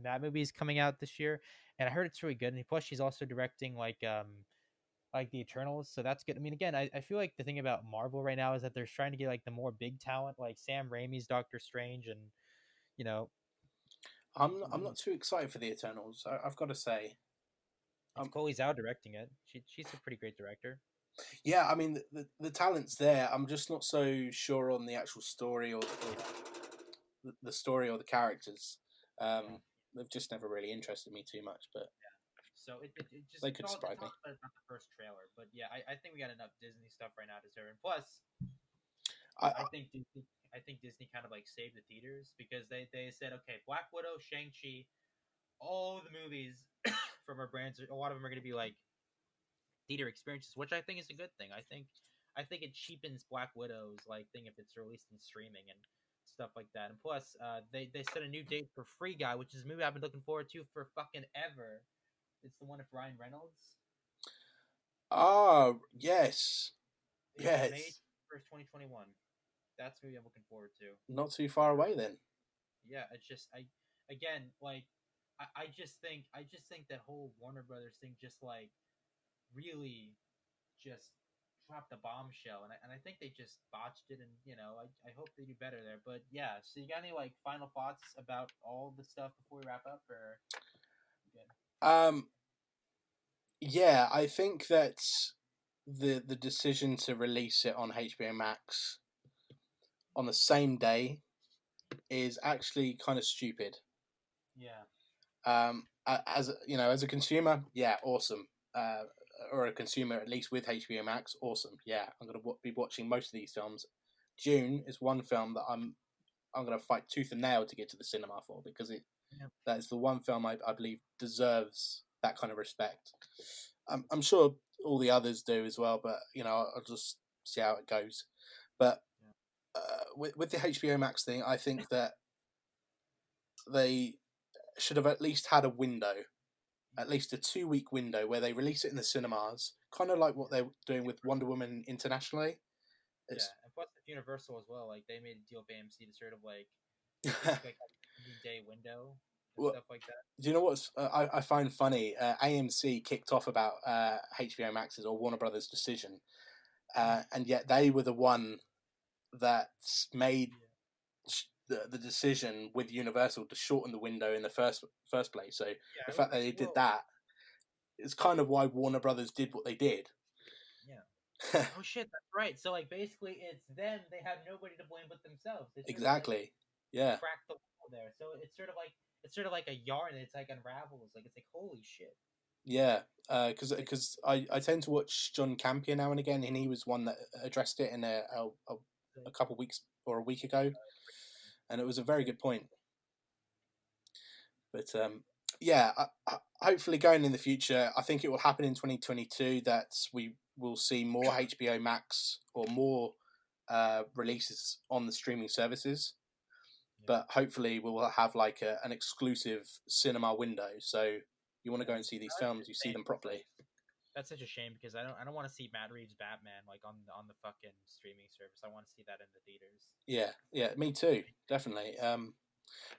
that movie is coming out this year, and I heard it's really good. And plus, she's also directing like the Eternals, so that's good. I mean, again, I feel like the thing about Marvel right now is that they're trying to get like the more big talent, like Sam Raimi's Doctor Strange, and you know, I'm not too excited for the Eternals. I've got to say. it's Um, Chloe Zhao directing it. She's a pretty great director. yeah, I mean the talent's there. I'm just not so sure on the actual story or the story or the characters. Yeah. They've just never really interested me too much, but So it just they could it's surprise me. all about the first trailer, but yeah, I think we got enough Disney stuff right now to serve. And plus, I, I think Disney kind of like saved the theaters because they said okay, Black Widow, Shang Chi, all the movies from our brands, a lot of them are going to be like theater experiences, which I think is a good thing. I think it cheapens Black Widow's like thing if it's released in streaming and stuff like that. And plus, they set a new date for Free Guy, which is a movie I've been looking forward to for fucking ever. It's the one with Ryan Reynolds. Ah, yes, Yeah, May yes, 1st, 2021. That's the movie I'm looking forward to. not too far away then. Yeah, it's just I again like I just think that whole Warner Brothers thing just like really just dropped a bombshell, and I think they just botched it, and I hope they do better there. But yeah, so you got any like final thoughts about all the stuff before we wrap up, or you good? Um, yeah, I think that the decision to release it on HBO Max on the same day is actually kind of stupid. Yeah, As as a consumer, yeah, awesome. Or a consumer at least with HBO Max, awesome. Yeah, I'm gonna be watching most of these films. Dune is one film that I'm gonna fight tooth and nail to get to the cinema for, because yeah, that is the one film I believe deserves that kind of respect. I'm sure all the others do as well, but I'll just see how it goes. But yeah. with the HBO Max thing, I think that they should have at least had a window, at least a 2 week window where they release it in the cinemas, kind of like what they're doing with Wonder Woman internationally. Yeah, It's and plus it's Universal as well. Like they made a deal with AMC to sort of like basically like a 90-day window and well, stuff like that. do you know what's I find funny? AMC kicked off about HBO Max's or Warner Brothers' decision, and yet they were the one that made Yeah, the decision with Universal to shorten the window in the first place. So yeah. the fact that they did Well, that is kind of why Warner Brothers did what they did. yeah. Oh shit, that's right. So like basically it's them. They have nobody to blame but themselves. They sort of like Exactly. Yeah. cracked the wall there. So it's sort of like a yarn. It's like unravels. Like it's like holy shit. Yeah, because Like I tend to watch John Campion now and again, and he was one that addressed it in a like, couple of weeks or a week ago, and it was a very good point. But yeah, hopefully going in the future, I think it will happen in 2022 that we will see more HBO Max or more releases on the streaming services. yeah, But hopefully we will have like an exclusive cinema window. So you want to go yeah. and see these That's films, just you a see shame them 'cause, properly. like that's such a shame because I don't want to see Matt Reeves Batman like on the fucking streaming service. I want to see that in the theaters. Yeah, yeah, me too, definitely.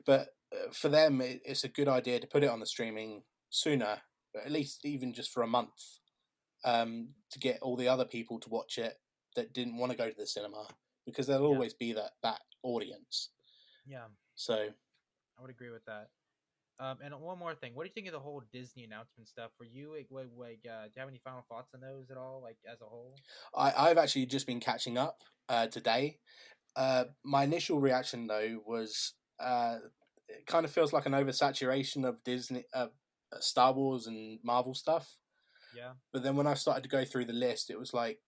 But for them, it's a good idea to put it on the streaming sooner, but at least even just for a month, to get all the other people to watch it that didn't want to go to the cinema, because there'll Yeah, always be that audience. yeah. So I would agree with that. And one more thing, what do you think of the whole Disney announcement stuff? Were you do you have any final thoughts on those at all, like as a whole? I've actually just been catching up today. My initial reaction though was it kind of feels like an oversaturation of Disney, Star Wars and Marvel stuff. Yeah, But then when I started to go through the list, it was like,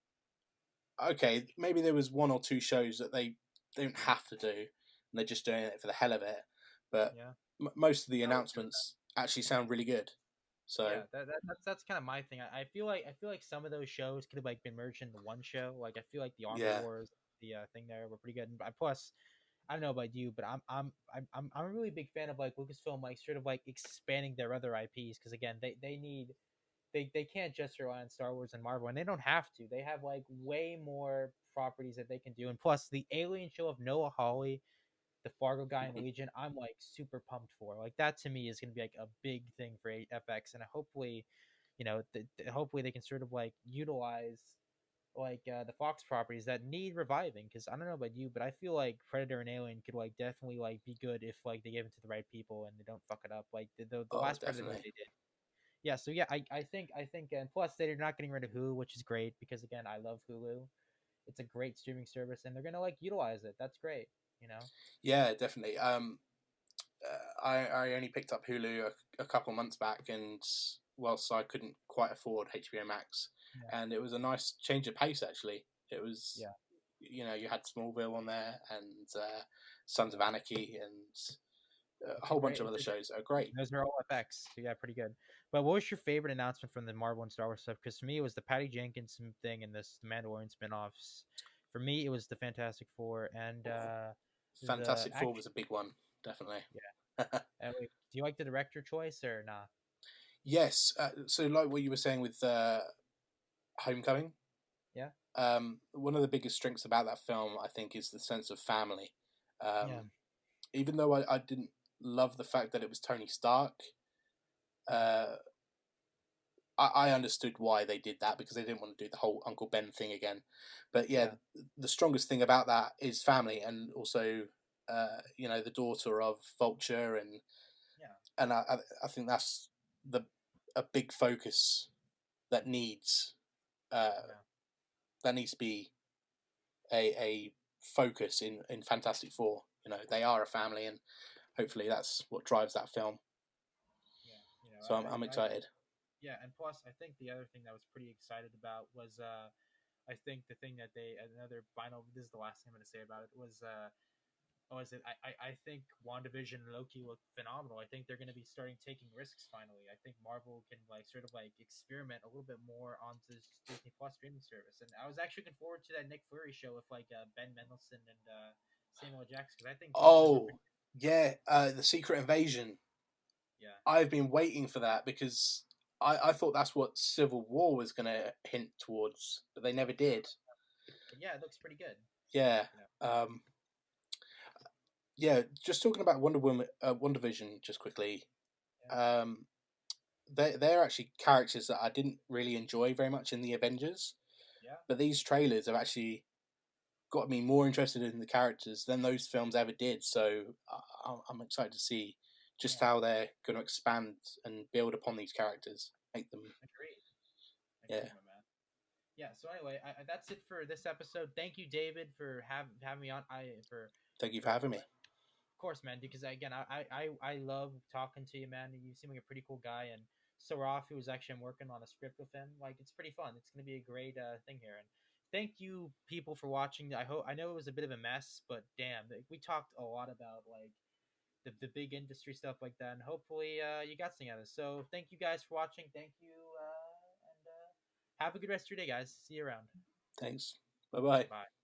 okay, maybe there was one or two shows that they don't have to do, and they're just doing it for the hell of it. But yeah. most of the I would agree with that. announcements actually sound really good. So Yeah, that's kind of my thing. I feel like some of those shows could have like been merged into one show. Like I feel like the Armor yeah, Wars, the thing there were pretty good. And plus, I don't know about you, but I'm a really big fan of like Lucasfilm, like sort of like expanding their other IPs because again, they need they can't just rely on Star Wars and Marvel, and they don't have to. They have like way more properties that they can do, and plus the Alien show of Noah Hawley, the Fargo guy in Legion, I'm like super pumped for. Like that to me is going to be like a big thing for FX, and hopefully, hopefully they can sort of like utilize like the Fox properties that need reviving. Because I don't know about you, but I feel like Predator and Alien could like definitely like be good if like they give it to the right people and they don't fuck it up. Like the oh, last Predator movie definitely, they did. Yeah, so yeah, I think, and plus they're not getting rid of Hulu, which is great because again, I love Hulu. It's a great streaming service, and they're gonna like utilize it. That's great, you know. yeah, definitely. I only picked up Hulu a couple months back, and whilst I couldn't quite afford HBO Max, Yeah, and it was a nice change of pace actually. It was, yeah, you had Smallville on there, and Sons of yeah. Anarchy, and a Okay, whole bunch great. of other shows are great. Those are all FX. So yeah, pretty good. But what was your favorite announcement from the Marvel and Star Wars stuff? Because for me, it was the Patty Jenkins thing and this Mandalorian spinoffs. For me, it was the Fantastic Four and the Fantastic Four action. was a big one, definitely. Yeah. Wait, do you like the director choice or not? Yes. So, like what you were saying with Homecoming, Yeah. one of the biggest strengths about that film, I think, is the sense of family. Yeah. Even though I didn't love the fact that it was Tony Stark, Yeah. uh, I understood why they did that because they didn't want to do the whole Uncle Ben thing again. But yeah, Yeah. the strongest thing about that is family, and also, the daughter of Vulture, and Yeah. I think that's the a big focus that needs uh, Yeah. that needs to be a focus in Fantastic Four. They are a family, and hopefully that's what drives that film. Yeah. So I'm excited. Yeah, and plus, I think the other thing that I was pretty excited about was, I think the thing that they another final. This is the last thing I'm going to say about it was, was it? I think WandaVision and Loki look phenomenal. I think they're going to be starting taking risks finally. I think Marvel can like sort of like experiment a little bit more on this Disney Plus streaming service. And I was actually looking forward to that Nick Fury show with like Ben Mendelsohn and Samuel Jackson because I think both of them are Oh pretty. yeah, the Secret Invasion. Yeah, I've been waiting for that because I thought that's what Civil War was going to hint towards, but they never did. but yeah, it looks pretty good. Yeah. You know, Um, yeah, just talking about Wonder Woman, Wonder Vision, just quickly. yeah, Um, they're actually characters that I didn't really enjoy very much in the Avengers, yeah, but these trailers have actually got me more interested in the characters than those films ever did. So I'm excited to see just yeah. how they're going to expand and build upon these characters, make them. Agreed, Yeah, agreed, my man. Yeah. So anyway, that's it for this episode. Thank you, David, for having me on. thank you for For having me. Of course, man. Because again, I love talking to you, man. You seem like a pretty cool guy, and so Roth, who was actually I'm working on a script with him. Like it's pretty fun. It's gonna be a great thing here. And thank you, people, for watching. I know it was a bit of a mess, but damn, like, we talked a lot about like the big industry stuff like that, and hopefully you got something out of this. So thank you guys for watching. Thank you, and have a good rest of your day, guys. See you around. Thanks. Bye bye. Bye.